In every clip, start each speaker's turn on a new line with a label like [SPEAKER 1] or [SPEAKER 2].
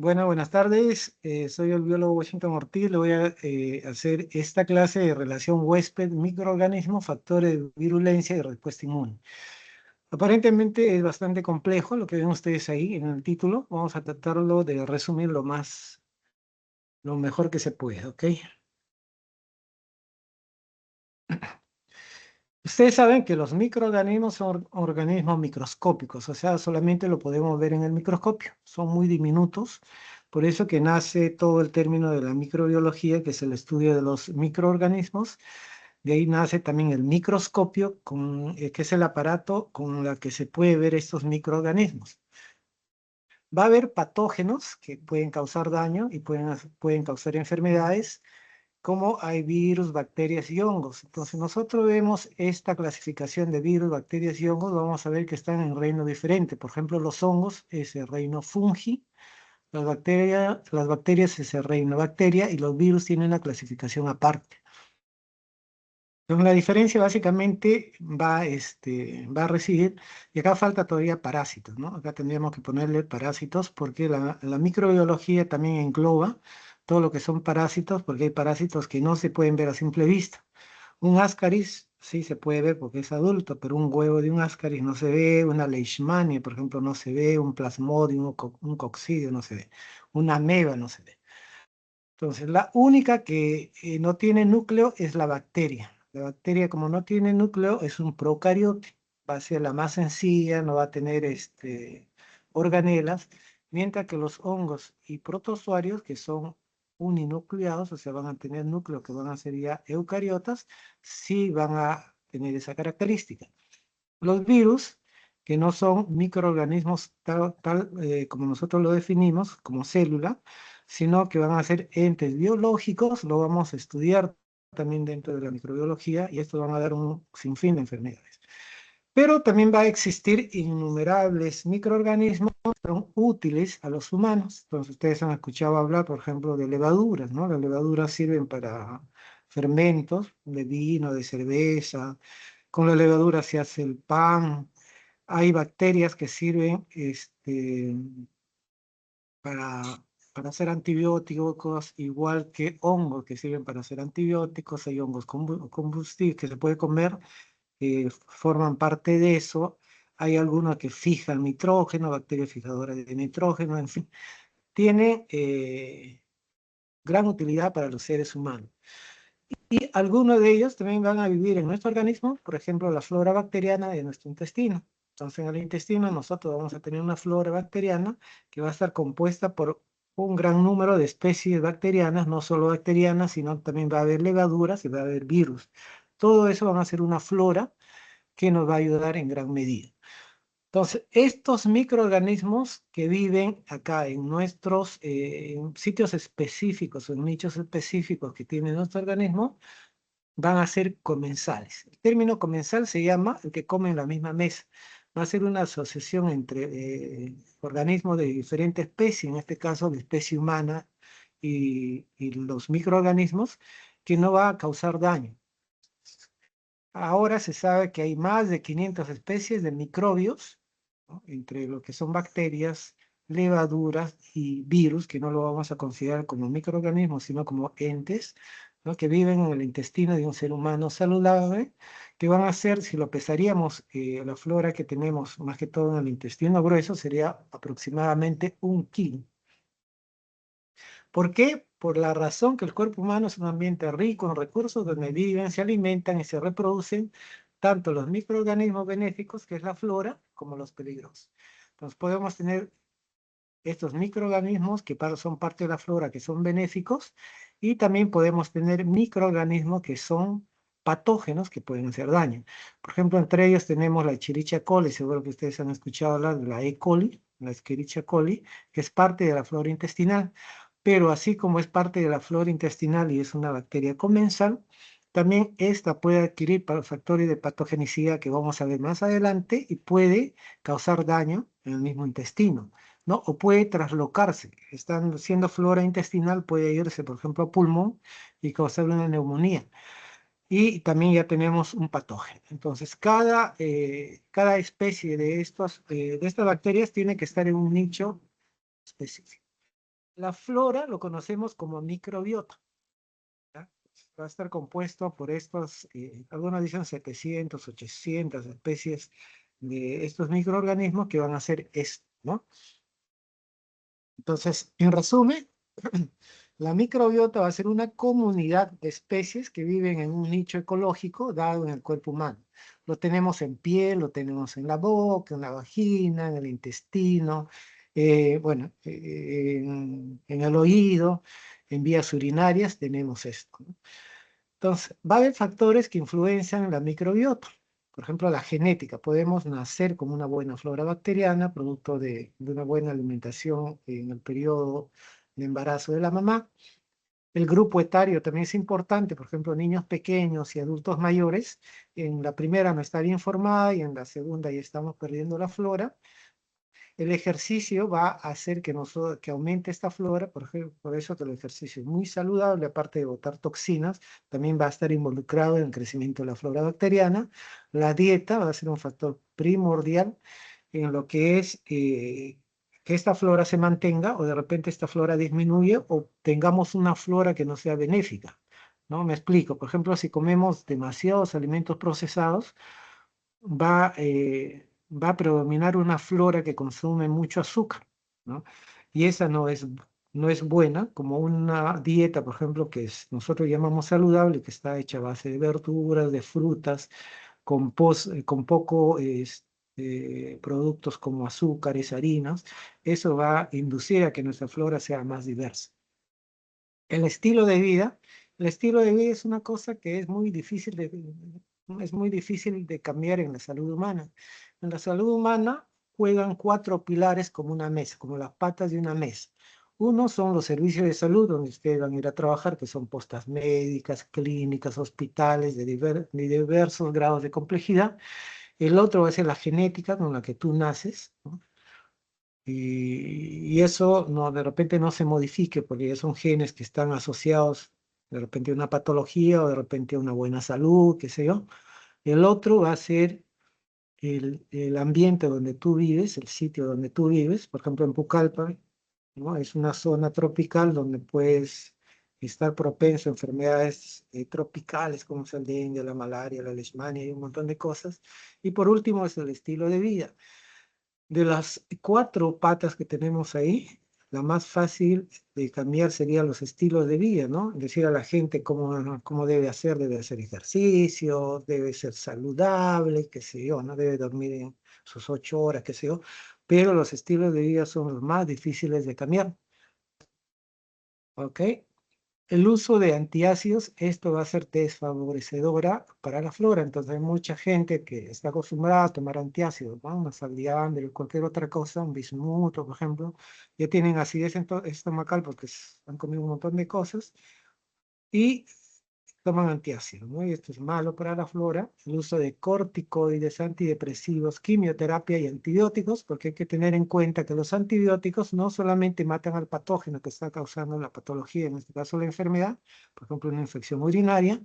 [SPEAKER 1] Bueno, buenas tardes. Soy el biólogo Washington Ortiz. Le voy a hacer esta clase de relación huésped-microorganismo, factores de virulencia y respuesta inmune. Aparentemente es bastante complejo lo que ven ustedes ahí en el título. Vamos a tratarlo de resumir lo mejor que se pueda, ¿ok? Ustedes saben que los microorganismos son organismos microscópicos, o sea, solamente lo podemos ver en el microscopio. Son muy diminutos, por eso que nace todo el término de la microbiología, que es el estudio de los microorganismos. De ahí nace también el microscopio, que es el aparato con el que se puede ver estos microorganismos. Va a haber patógenos que pueden causar daño y pueden causar enfermedades, como hay virus, bacterias y hongos. Entonces, nosotros vemos esta clasificación de virus, bacterias y hongos, vamos a ver que están en reino diferente. Por ejemplo, los hongos es el reino fungi, las bacterias es el reino bacteria y los virus tienen una clasificación aparte. Entonces, la diferencia básicamente va a residir, y acá falta todavía parásitos, ¿no? Acá tendríamos que ponerle parásitos porque la microbiología también engloba todo lo que son parásitos, porque hay parásitos que no se pueden ver a simple vista. Un ascaris sí se puede ver porque es adulto, pero un huevo de un ascaris no se ve, una leishmania, por ejemplo, no se ve, un plasmodium, un coccidio no se ve, una ameba no se ve. Entonces, la única que no tiene núcleo es la bacteria. La bacteria, como no tiene núcleo, es un procariote. Va a ser la más sencilla, no va a tener organelas, mientras que los hongos y protozoarios, que son uninucleados, o sea, van a tener núcleo, que van a ser ya eucariotas, sí van a tener esa característica. Los virus, que no son microorganismos tal como nosotros lo definimos, como célula, sino que van a ser entes biológicos, lo vamos a estudiar también dentro de la microbiología y estos van a dar un sinfín de enfermedades. Pero también va a existir innumerables microorganismos que son útiles a los humanos. Entonces, ustedes han escuchado hablar, por ejemplo, de levaduras, ¿no? Las levaduras sirven para fermentos de vino, de cerveza. Con la levadura se hace el pan. Hay bacterias que sirven para, para hacer antibióticos, igual que hongos que sirven para hacer antibióticos. Hay hongos combustibles que se puede comer, que forman parte de eso. Hay algunos que fijan nitrógeno, bacterias fijadoras de nitrógeno, en fin. Tiene gran utilidad para los seres humanos. Y algunos de ellos también van a vivir en nuestro organismo, por ejemplo, la flora bacteriana de nuestro intestino. Entonces, en el intestino nosotros vamos a tener una flora bacteriana que va a estar compuesta por un gran número de especies bacterianas, no solo bacterianas, sino también va a haber levaduras y va a haber virus. Todo eso van a ser una flora que nos va a ayudar en gran medida. Entonces, estos microorganismos que viven acá en nuestros en sitios específicos, en nichos específicos que tiene nuestro organismo, van a ser comensales. El término comensal se llama el que come en la misma mesa. Va a ser una asociación entre organismos de diferentes especies, en este caso la especie humana y los microorganismos, que no va a causar daño. Ahora se sabe que hay más de 500 especies de microbios, ¿no? Entre lo que son bacterias, levaduras y virus, que no lo vamos a considerar como microorganismos, sino como entes, ¿no? Que viven en el intestino de un ser humano saludable, que van a ser, si lo pesaríamos, la flora que tenemos más que todo en el intestino grueso, sería aproximadamente 1 kilo. ¿Por qué? Por la razón que el cuerpo humano es un ambiente rico en recursos donde viven, se alimentan y se reproducen tanto los microorganismos benéficos, que es la flora, como los peligrosos. Entonces podemos tener estos microorganismos que son parte de la flora, que son benéficos, y también podemos tener microorganismos que son patógenos que pueden hacer daño. Por ejemplo, entre ellos tenemos la Escherichia coli, seguro que ustedes han escuchado hablar de la E. coli, la Escherichia coli, que es parte de la flora intestinal. Pero así como es parte de la flora intestinal y es una bacteria comensal, también esta puede adquirir factores de patogenicidad que vamos a ver más adelante y puede causar daño en el mismo intestino, ¿no? O puede traslocarse. Estando siendo flora intestinal, puede irse, por ejemplo, a pulmón y causar una neumonía. Y también ya tenemos un patógeno. Entonces, cada especie de estas bacterias tiene que estar en un nicho específico. La flora lo conocemos como microbiota, ¿ya? Va a estar compuesto por estos, algunos dicen 700, 800 especies de estos microorganismos que van a hacer esto, ¿no? Entonces, en resumen, la microbiota va a ser una comunidad de especies que viven en un nicho ecológico dado en el cuerpo humano. Lo tenemos en piel, lo tenemos en la boca, en la vagina, en el intestino, bueno, en el oído, en vías urinarias tenemos esto, ¿no? Entonces, va a haber factores que influencian la microbiota. Por ejemplo, la genética. Podemos nacer con una buena flora bacteriana, producto de una buena alimentación en el periodo de embarazo de la mamá. El grupo etario también es importante, por ejemplo, niños pequeños y adultos mayores. En la primera no está bien formada y en la segunda ya estamos perdiendo la flora. El ejercicio va a hacer que aumente esta flora, por ejemplo, por eso que el ejercicio es muy saludable, aparte de botar toxinas, también va a estar involucrado en el crecimiento de la flora bacteriana. La dieta va a ser un factor primordial en lo que es que esta flora se mantenga o de repente esta flora disminuye o tengamos una flora que no sea benéfica, ¿no? Me explico. Por ejemplo, si comemos demasiados alimentos procesados, va a predominar una flora que consume mucho azúcar, ¿no? Y esa no es buena, como una dieta, por ejemplo, nosotros llamamos saludable, que está hecha a base de verduras, de frutas, con poco productos como azúcares, harinas. Eso va a inducir a que nuestra flora sea más diversa. El estilo de vida, el estilo de vida es una cosa que es muy difícil de cambiar en la salud humana. En la salud humana juegan cuatro pilares como una mesa, como las patas de una mesa. Uno son los servicios de salud, donde ustedes van a ir a trabajar, que son postas médicas, clínicas, hospitales de diversos grados de complejidad. El otro va a ser la genética con la que tú naces, ¿no? Y eso no, de repente no se modifique porque ya son genes que están asociados de repente a una patología o de repente a una buena salud, qué sé yo. El otro va a ser el ambiente donde tú vives, el sitio donde tú vives. Por ejemplo, en Pucallpa, ¿no? Es una zona tropical donde puedes estar propenso a enfermedades tropicales como es el dengue, la malaria, la leishmania y un montón de cosas. Y por último es el estilo de vida. De las cuatro patas que tenemos ahí, la más fácil de cambiar serían los estilos de vida, ¿no? Decir a la gente cómo debe hacer ejercicio, debe ser saludable, qué sé yo, no debe dormir en sus 8 horas, qué sé yo, pero los estilos de vida son los más difíciles de cambiar, ¿ok? El uso de antiácidos, esto va a ser desfavorecedora para la flora. Entonces hay mucha gente que está acostumbrada a tomar antiácidos, ¿no? Una salviandre o cualquier otra cosa, un bismuto, por ejemplo, ya tienen acidez estomacal porque han comido un montón de cosas y toman antiácidos, ¿no? Y esto es malo para la flora. El uso de corticoides, antidepresivos, quimioterapia y antibióticos, porque hay que tener en cuenta que los antibióticos no solamente matan al patógeno que está causando la patología, en este caso la enfermedad, por ejemplo, una infección urinaria,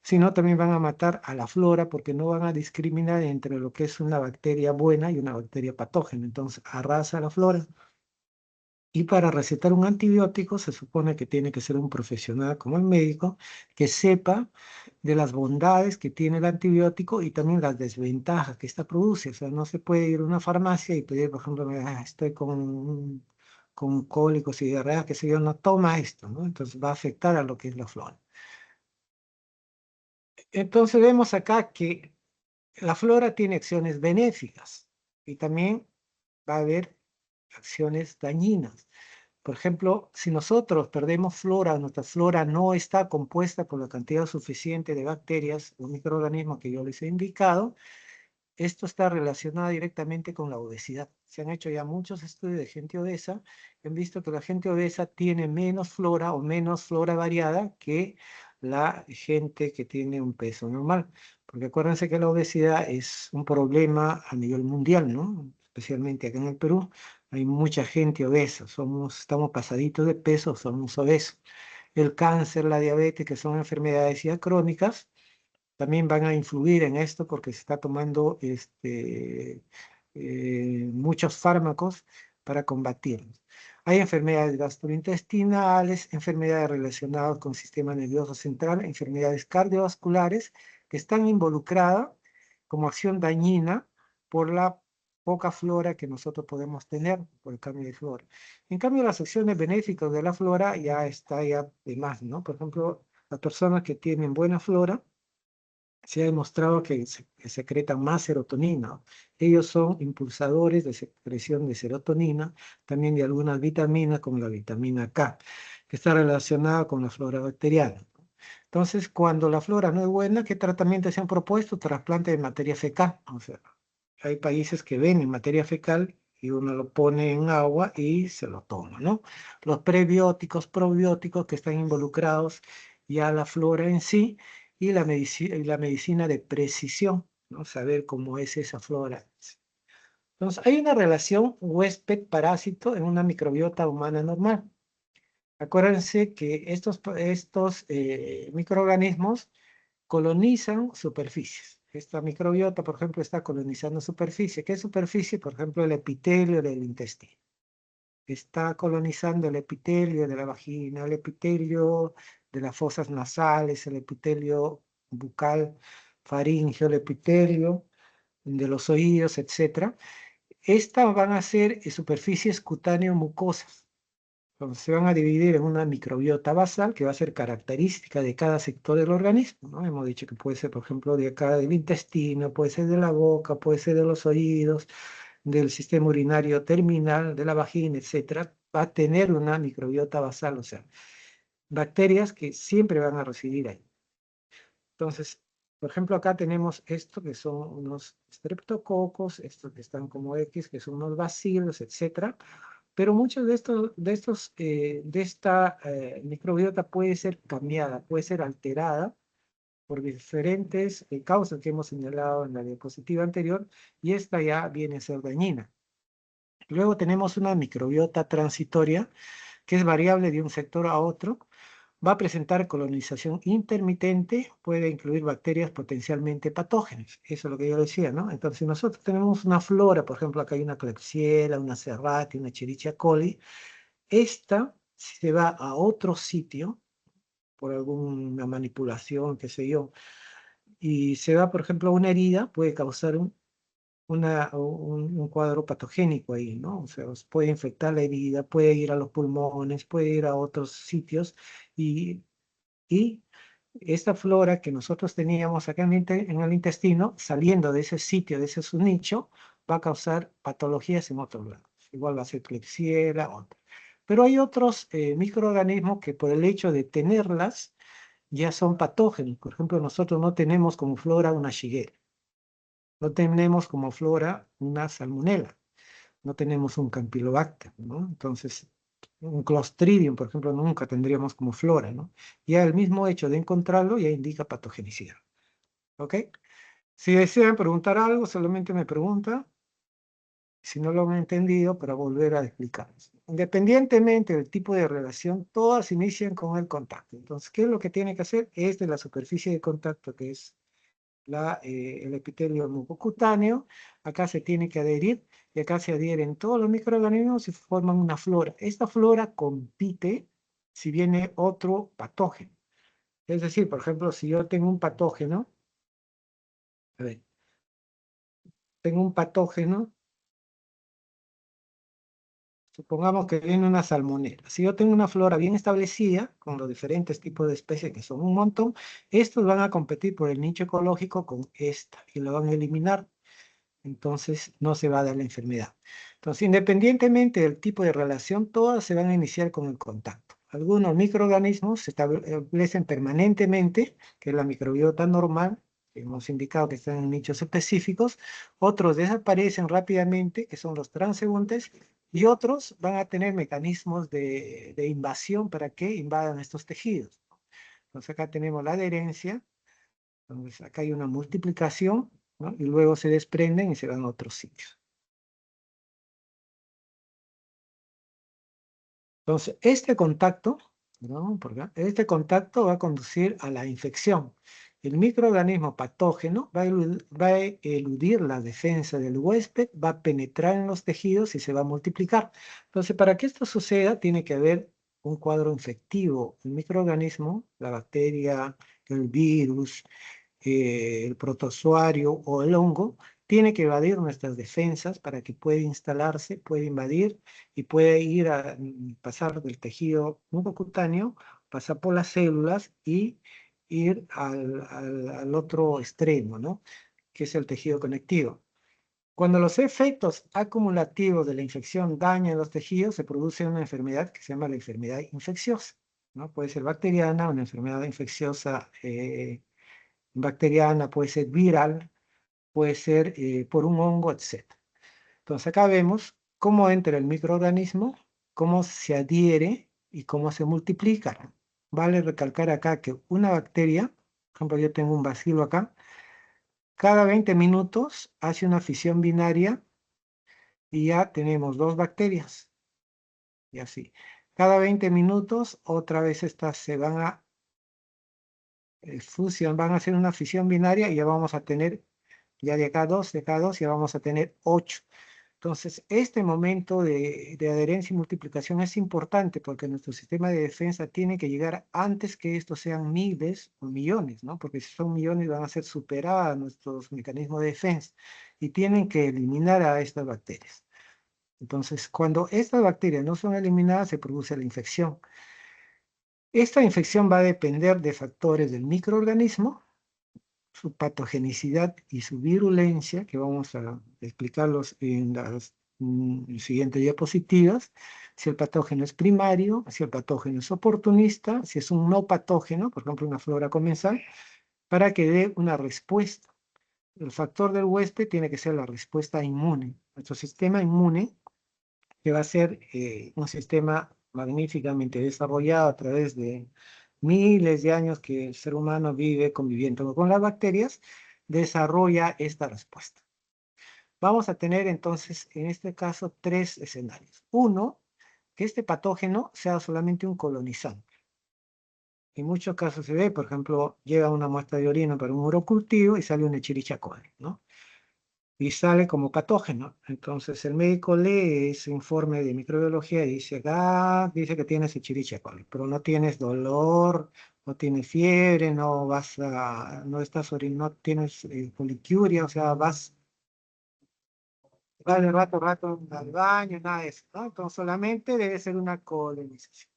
[SPEAKER 1] sino también van a matar a la flora porque no van a discriminar entre lo que es una bacteria buena y una bacteria patógena. Entonces, arrasa la flora. Y para recetar un antibiótico se supone que tiene que ser un profesional como el médico que sepa de las bondades que tiene el antibiótico y también las desventajas que ésta produce. O sea, no se puede ir a una farmacia y pedir, por ejemplo, estoy con cólicos y diarrea, que sé yo, no toma esto, ¿no? Entonces va a afectar a lo que es la flora. Entonces vemos acá que la flora tiene acciones benéficas y también va a haber acciones dañinas. Por ejemplo, si nosotros perdemos flora, nuestra flora no está compuesta por la cantidad suficiente de bacterias o microorganismos que yo les he indicado, esto está relacionado directamente con la obesidad. Se han hecho ya muchos estudios de gente obesa que han visto que la gente obesa tiene menos flora o menos flora variada que la gente que tiene un peso normal. Porque acuérdense que la obesidad es un problema a nivel mundial, ¿no? Especialmente acá en el Perú. Hay mucha gente obesa, estamos pasaditos de peso, somos obesos. El cáncer, la diabetes, que son enfermedades ya crónicas, también van a influir en esto porque se está tomando muchos fármacos para combatirlos. Hay enfermedades gastrointestinales, enfermedades relacionadas con el sistema nervioso central, enfermedades cardiovasculares que están involucradas como acción dañina por la poca flora que nosotros podemos tener por el cambio de flora. En cambio, las acciones benéficas de la flora ya está ya de más, ¿no? Por ejemplo, las personas que tienen buena flora, se ha demostrado que secretan más serotonina. Ellos son impulsadores de secreción de serotonina, también de algunas vitaminas, como la vitamina K, que está relacionada con la flora bacteriana. Entonces, cuando la flora no es buena, ¿qué tratamientos se han propuesto? Trasplante de materia fecal. O sea, hay países que ven materia fecal y uno lo pone en agua y se lo toma, ¿no? Los prebióticos, probióticos que están involucrados ya la flora en sí y la medicina de precisión, ¿no? Saber cómo es esa flora. Entonces, hay una relación huésped-parásito en una microbiota humana normal. Acuérdense que estos microorganismos colonizan superficies. Esta microbiota, por ejemplo, está colonizando superficie. ¿Qué superficie? Por ejemplo, el epitelio del intestino. Está colonizando el epitelio de la vagina, el epitelio de las fosas nasales, el epitelio bucal, faríngeo, el epitelio de los oídos, etc. Estas van a ser superficies cutáneo-mucosas. Entonces, se van a dividir en una microbiota basal que va a ser característica de cada sector del organismo, ¿no? Hemos dicho que puede ser, por ejemplo, de acá del intestino, puede ser de la boca, puede ser de los oídos, del sistema urinario terminal, de la vagina, etcétera. Va a tener una microbiota basal, o sea, bacterias que siempre van a residir ahí. Entonces, por ejemplo, acá tenemos esto que son unos streptococos, estos que están como X, que son unos bacilos, etcétera. Pero muchos de esta microbiota puede ser cambiada, puede ser alterada por diferentes causas que hemos señalado en la diapositiva anterior, y esta ya viene a ser dañina. Luego tenemos una microbiota transitoria, que es variable de un sector a otro, va a presentar colonización intermitente, puede incluir bacterias potencialmente patógenas. Eso es lo que yo decía, ¿no? Entonces, si nosotros tenemos una flora, por ejemplo, acá hay una Klebsiella, una Serratia, una Escherichia coli. Esta, si se va a otro sitio, por alguna manipulación, qué sé yo, y se va, por ejemplo, a una herida, puede causar un cuadro patogénico ahí, ¿no? O sea, puede infectar la herida, puede ir a los pulmones, puede ir a otros sitios, y, y esta flora que nosotros teníamos acá en el intestino, saliendo de ese sitio, de ese subnicho, va a causar patologías en otros lados. Igual va a ser Klebsiella, otra. Pero hay otros microorganismos que por el hecho de tenerlas ya son patógenos. Por ejemplo, nosotros no tenemos como flora una Shigella, no tenemos como flora una Salmonella, no tenemos un Campylobacter, ¿no? Entonces, un Clostridium, por ejemplo, nunca tendríamos como flora, ¿no? Ya el mismo hecho de encontrarlo ya indica patogenicidad, ¿ok? Si desean preguntar algo, solamente me pregunta. Si no lo han entendido, para volver a explicarles. Independientemente del tipo de relación, todas inician con el contacto. Entonces, ¿qué es lo que tiene que hacer? Es de la superficie de contacto, que es el epitelio mucocutáneo. Acá se tiene que adherir y acá se adhieren todos los microorganismos y forman una flora. Esta flora compite si viene otro patógeno. Es decir, por ejemplo, si yo tengo un patógeno, a ver, tengo un patógeno. Supongamos que viene una salmonela. Si yo tengo una flora bien establecida, con los diferentes tipos de especies que son un montón, estos van a competir por el nicho ecológico con esta y lo van a eliminar. Entonces no se va a dar la enfermedad. Entonces, independientemente del tipo de relación, todas se van a iniciar con el contacto. Algunos microorganismos se establecen permanentemente, que es la microbiota normal, que hemos indicado que están en nichos específicos. Otros desaparecen rápidamente, que son los transeúntes, y otros van a tener mecanismos de invasión para que invadan estos tejidos. Entonces acá tenemos la adherencia, entonces acá hay una multiplicación, ¿no? Y luego se desprenden y se van a otros sitios. Entonces, este contacto, ¿no? Este contacto va a conducir a la infección. el microorganismo patógeno va a eludir la defensa del huésped, va a penetrar en los tejidos y se va a multiplicar. Entonces, para que esto suceda, tiene que haber un cuadro infectivo. El microorganismo, la bacteria, el virus, el protozoario o el hongo, tiene que evadir nuestras defensas para que pueda instalarse, pueda invadir y pueda ir a pasar del tejido mucocutáneo, pasar por las células y ir al otro extremo, ¿no? Que es el tejido conectivo. Cuando los efectos acumulativos de la infección dañan los tejidos, se produce una enfermedad que se llama la enfermedad infecciosa, ¿no? Puede ser bacteriana, una enfermedad infecciosa bacteriana, puede ser viral, puede ser por un hongo, etc. Entonces acá vemos cómo entra el microorganismo, cómo se adhiere y cómo se multiplica. Vale recalcar acá que una bacteria, por ejemplo, yo tengo un bacilo acá, cada 20 minutos hace una fisión binaria y ya tenemos dos bacterias. Y así. Cada 20 minutos otra vez estas se van a van a hacer una fisión binaria y ya vamos a tener, ya de acá dos, ya vamos a tener 8. Entonces, este momento de adherencia y multiplicación es importante porque nuestro sistema de defensa tiene que llegar antes que estos sean miles o millones, ¿no? Porque si son millones van a ser superados nuestros mecanismos de defensa y tienen que eliminar a estas bacterias. Entonces, cuando estas bacterias no son eliminadas, se produce la infección. Esta infección va a depender de factores del microorganismo, su patogenicidad y su virulencia, que vamos a explicarlos en las siguientes diapositivas, si el patógeno es primario, si el patógeno es oportunista, si es un no patógeno, por ejemplo una flora comensal, para que dé una respuesta. El factor del huésped tiene que ser la respuesta inmune. Nuestro sistema inmune, que va a ser un sistema magníficamente desarrollado a través de miles de años que el ser humano vive conviviendo con las bacterias, desarrolla esta respuesta. Vamos a tener entonces, en este caso, tres escenarios. Uno, que este patógeno sea solamente un colonizante. En muchos casos se ve, por ejemplo, llega una muestra de orina para un urocultivo y sale un Escherichia coli, ¿no? Y sale como patógeno. Entonces el médico lee ese informe de microbiología y dice, dice que tienes Escherichia coli, pero no tienes dolor, no tienes fiebre, no estás no tienes poliquiuria, o sea, vas de rato al baño, nada de eso, ¿no? Entonces solamente debe ser una colonización.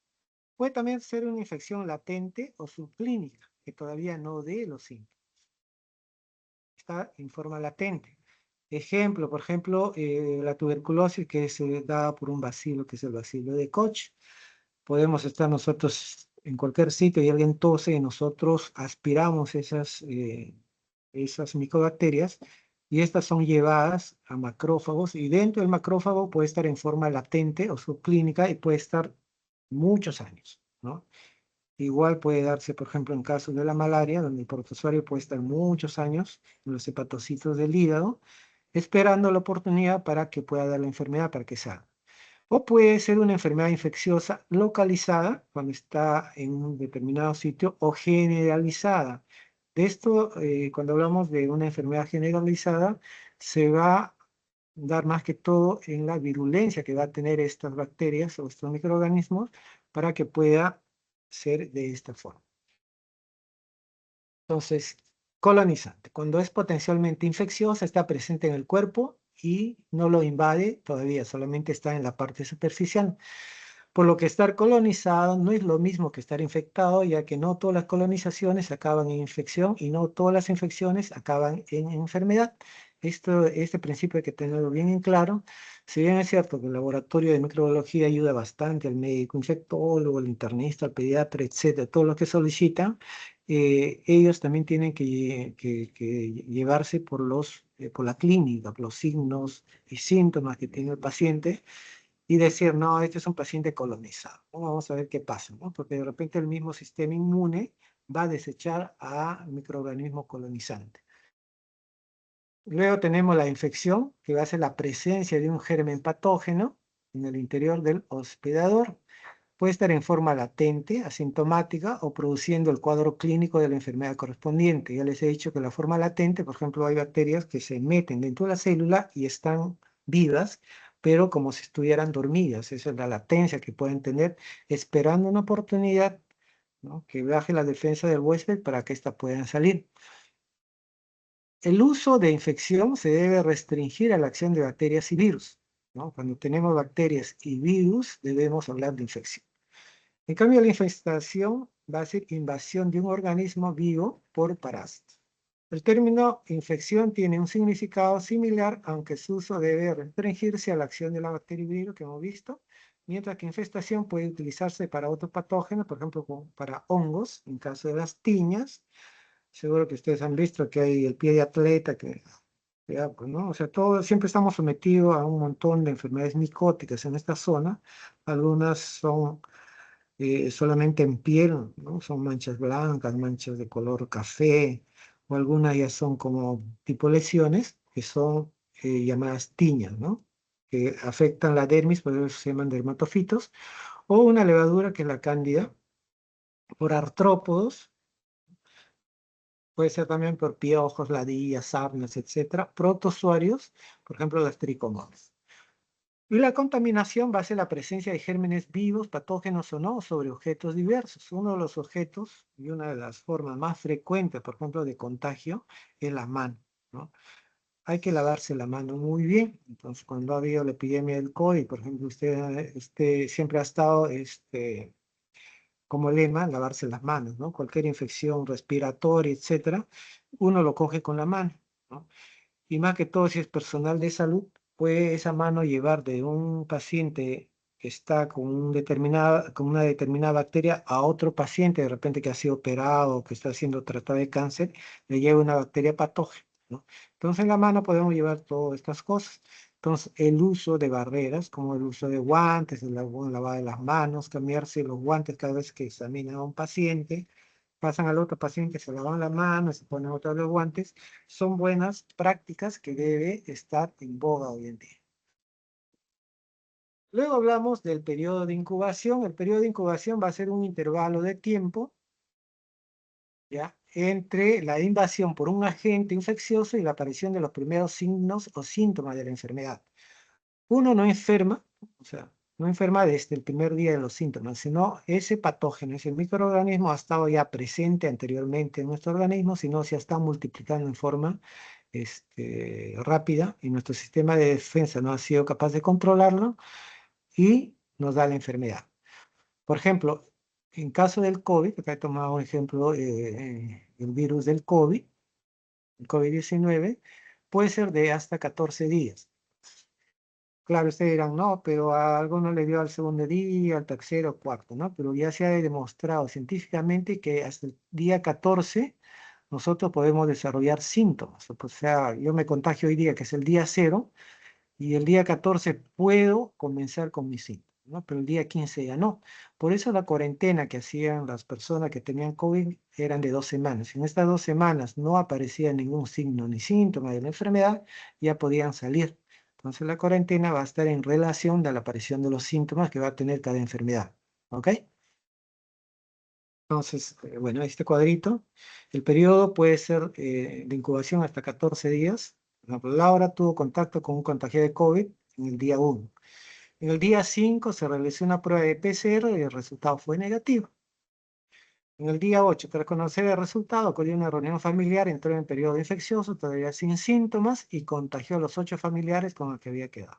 [SPEAKER 1] Puede también ser una infección latente o subclínica, que todavía no dé los síntomas. Está en forma latente. Ejemplo, por ejemplo, la tuberculosis que se da por un bacilo, que es el bacilo de Koch. Podemos estar nosotros en cualquier sitio y alguien tose y nosotros aspiramos esas micobacterias y estas son llevadas a macrófagos y dentro del macrófago puede estar en forma latente o subclínica y puede estar muchos años, ¿no? Igual puede darse, por ejemplo, en casos de la malaria, donde el protozoario puede estar muchos años en los hepatocitos del hígado, esperando la oportunidad para que pueda dar la enfermedad, para que salga. O puede ser una enfermedad infecciosa localizada, cuando está en un determinado sitio, o generalizada. De esto, cuando hablamos de una enfermedad generalizada, se va a dar más que todo en la virulencia que va a tener estas bacterias o estos microorganismos para que pueda ser de esta forma. Entonces, colonizante, cuando es potencialmente infecciosa, está presente en el cuerpo y no lo invade todavía, solamente está en la parte superficial. Por lo que estar colonizado no es lo mismo que estar infectado, ya que no todas las colonizaciones acaban en infección y no todas las infecciones acaban en enfermedad. Este principio hay que tenerlo bien en claro. Si bien es cierto que el laboratorio de microbiología ayuda bastante al médico infectólogo, al internista, al pediatra, etcétera, todo lo que solicitan, ellos también tienen que llevarse por la clínica, por los signos y síntomas que tiene el paciente y decir, no, este es un paciente colonizado. Vamos a ver qué pasa, ¿no? Porque de repente el mismo sistema inmune va a desechar a microorganismo colonizante. Luego tenemos la infección, que va a ser la presencia de un germen patógeno en el interior del hospedador. puede estar en forma latente, asintomática o produciendo el cuadro clínico de la enfermedad correspondiente. Ya les he dicho que la forma latente, por ejemplo, hay bacterias que se meten dentro de la célula y están vivas, pero como si estuvieran dormidas. Esa es la latencia que pueden tener, esperando una oportunidad, ¿no?, que baje la defensa del huésped para que ésta pueda salir. El uso de infección se debe restringir a la acción de bacterias y virus, ¿no? Cuando tenemos bacterias y virus, debemos hablar de infección. En cambio, la infestación va a ser invasión de un organismo vivo por parásitos. El término infección tiene un significado similar, aunque su uso debe restringirse a la acción de la bacteria y virus que hemos visto, mientras que infestación puede utilizarse para otros patógenos, por ejemplo, para hongos, en caso de las tiñas. Seguro que ustedes han visto que hay el pie de atleta, pues, ¿no? O sea, siempre estamos sometidos a un montón de enfermedades micóticas en esta zona. Algunas son solamente en piel, ¿no? Son manchas blancas, manchas de color café, o algunas ya son como tipo lesiones, que son llamadas tiñas, ¿no? Que afectan la dermis, por eso se llaman dermatofitos, o una levadura que es la cándida, por artrópodos, puede ser también por piojos, ladillas, sarnas, etcétera, protozoarios, por ejemplo, las tricomonas. Y la contaminación va a ser la presencia de gérmenes vivos, patógenos o no, sobre objetos diversos. Uno de los objetos y una de las formas más frecuentes, por ejemplo, de contagio es la mano, ¿no? Hay que lavarse la mano muy bien. Entonces, cuando ha habido la epidemia del COVID, por ejemplo, usted siempre ha estado como lema, lavarse las manos, ¿no? Cualquier infección respiratoria, etcétera, uno lo coge con la mano, ¿no? Y más que todo, si es personal de salud, puede esa mano llevar de un paciente que está con una determinada bacteria a otro paciente, de repente que ha sido operado, que está siendo tratado de cáncer, le lleva una bacteria patógena, ¿no? Entonces en la mano podemos llevar todas estas cosas. Entonces el uso de barreras, como el uso de guantes, el lavado de las manos, cambiarse los guantes cada vez que examina a un paciente, pasan al otro paciente, se lavan la mano, se ponen otros los guantes, son buenas prácticas que debe estar en boga hoy en día. Luego hablamos del periodo de incubación. El periodo de incubación va a ser un intervalo de tiempo, ¿ya?, entre la invasión por un agente infeccioso y la aparición de los primeros signos o síntomas de la enfermedad. Uno no enferma, o sea, no enferma desde el primer día de los síntomas, sino ese patógeno, ese microorganismo ha estado ya presente anteriormente en nuestro organismo, sino se está multiplicando en forma rápida y nuestro sistema de defensa no ha sido capaz de controlarlo y nos da la enfermedad. Por ejemplo, en caso del COVID, acá he tomado un ejemplo, el virus del COVID, el COVID-19, puede ser de hasta 14 días. Claro, ustedes dirán, no, pero a alguno le dio al segundo día, al tercero, cuarto, ¿no? Pero ya se ha demostrado científicamente que hasta el día 14 nosotros podemos desarrollar síntomas. O sea, yo me contagio hoy día, que es el día 0, y el día 14 puedo comenzar con mis síntomas, ¿no? Pero el día 15 ya no. Por eso la cuarentena que hacían las personas que tenían COVID eran de 2 semanas. Si en estas 2 semanas no aparecía ningún signo ni síntoma de la enfermedad, ya podían salir. Entonces la cuarentena va a estar en relación de la aparición de los síntomas que va a tener cada enfermedad. ¿Ok? Entonces, bueno, este cuadrito, el periodo puede ser de incubación hasta 14 días. Por ejemplo, Laura tuvo contacto con un contagiado de COVID en el día 1. En el día 5 se realizó una prueba de PCR y el resultado fue negativo. En el día 8, tras conocer el resultado, acudió a una reunión familiar, entró en periodo infeccioso, todavía sin síntomas, y contagió a los 8 familiares con los que había quedado.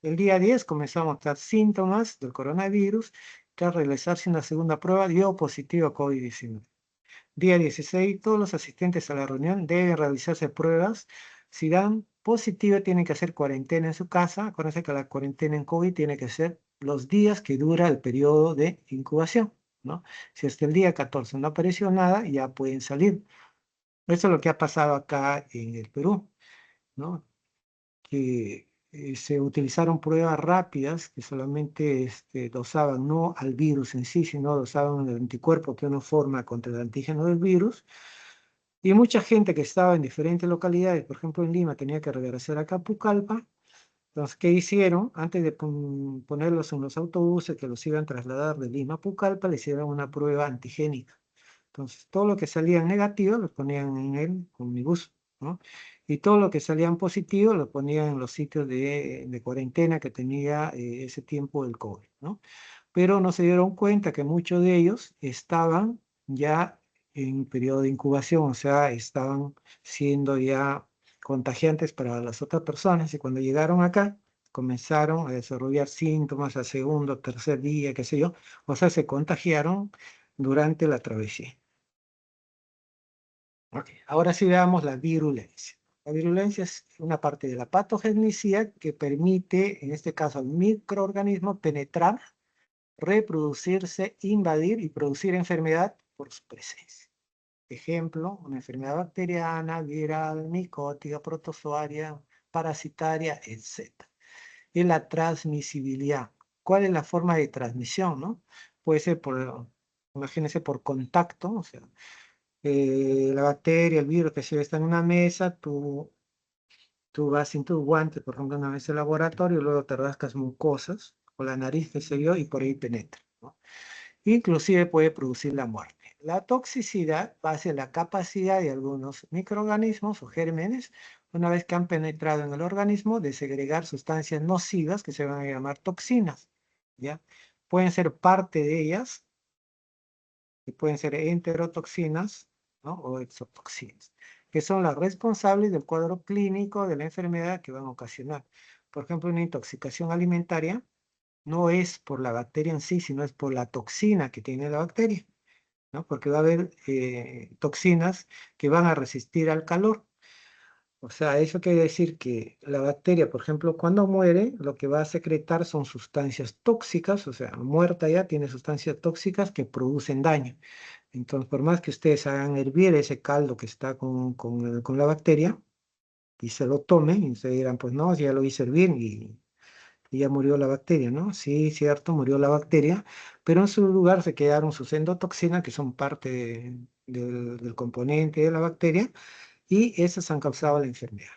[SPEAKER 1] El día 10 comenzó a mostrar síntomas del coronavirus. Tras realizarse una segunda prueba, dio positivo a COVID-19. Día 16, todos los asistentes a la reunión deben realizarse pruebas. Si dan positivo, tienen que hacer cuarentena en su casa. Acuérdense que la cuarentena en COVID tiene que ser los días que dura el periodo de incubación, ¿no? Si hasta el día 14 no apareció nada, ya pueden salir. Eso es lo que ha pasado acá en el Perú, ¿no? Que se utilizaron pruebas rápidas que solamente dosaban no al virus en sí, sino dosaban el anticuerpo que uno forma contra el antígeno del virus. Y mucha gente que estaba en diferentes localidades, por ejemplo en Lima, tenía que regresar a Capucalpa, Entonces, ¿qué hicieron? Antes de ponerlos en los autobuses que los iban a trasladar de Lima a Pucallpa, le hicieron una prueba antigénica. Entonces, todo lo que salían negativo lo ponían en el omnibus, ¿no? Y todo lo que salían positivo lo ponían en los sitios de cuarentena que tenía ese tiempo el COVID, ¿no? Pero no se dieron cuenta que muchos de ellos estaban ya en periodo de incubación, o sea, estaban siendo ya contagiantes para las otras personas y cuando llegaron acá comenzaron a desarrollar síntomas al segundo, tercer día, qué sé yo, o sea, se contagiaron durante la travesía. Ok, ahora sí veamos la virulencia. La virulencia es una parte de la patogenicidad que permite, en este caso, al microorganismo penetrar, reproducirse, invadir y producir enfermedad por su presencia. Ejemplo, una enfermedad bacteriana, viral, micótica, protozoaria, parasitaria, etc. Y la transmisibilidad. ¿Cuál es la forma de transmisión, no? Puede ser por, imagínense, por contacto, o sea, la bacteria, el virus que si está en una mesa, tú vas sin tus guantes, por ejemplo, una vez al laboratorio, luego te rascas mucosas o la nariz, qué sé yo, y por ahí penetra, ¿no? Inclusive puede producir la muerte. La toxicidad va a ser la capacidad de algunos microorganismos o gérmenes, una vez que han penetrado en el organismo, de segregar sustancias nocivas que se van a llamar toxinas, ¿ya? Pueden ser parte de ellas, que pueden ser enterotoxinas, ¿no? O exotoxinas, que son las responsables del cuadro clínico de la enfermedad que van a ocasionar. Por ejemplo, una intoxicación alimentaria no es por la bacteria en sí, sino es por la toxina que tiene la bacteria, ¿no? Porque va a haber toxinas que van a resistir al calor. O sea, eso quiere decir que la bacteria, por ejemplo, cuando muere, lo que va a secretar son sustancias tóxicas, o sea, muerta ya tiene sustancias tóxicas que producen daño. Entonces, por más que ustedes hagan hervir ese caldo que está con la bacteria y se lo tomen, y se dirán, pues no, ya lo hice hervir y ya murió la bacteria, ¿no? Sí, cierto, murió la bacteria, pero en su lugar se quedaron sus endotoxinas, que son parte del componente de la bacteria, y esas han causado la enfermedad.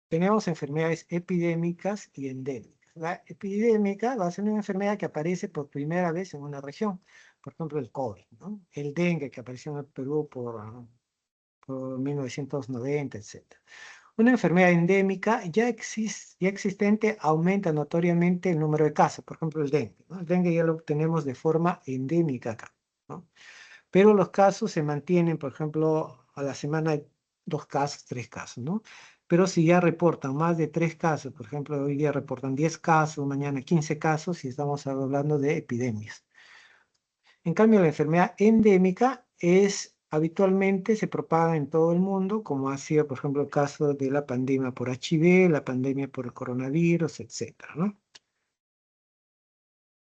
[SPEAKER 1] Tenemos enfermedades epidémicas y endémicas. La epidémica va a ser una enfermedad que aparece por primera vez en una región, por ejemplo el COVID, ¿no? El dengue que apareció en el Perú por 1990, etc. Una enfermedad endémica ya existente aumenta notoriamente el número de casos, por ejemplo el dengue, ¿no? El dengue ya lo tenemos de forma endémica acá, ¿no? Pero los casos se mantienen, por ejemplo, a la semana hay 2 casos, 3 casos, ¿no? Pero si ya reportan más de 3 casos, por ejemplo, hoy día reportan 10 casos, mañana 15 casos, y estamos hablando de epidemias. En cambio, la enfermedad endémica es habitualmente se propaga en todo el mundo, como ha sido, por ejemplo, el caso de la pandemia por HIV, la pandemia por el coronavirus, etcétera, ¿no?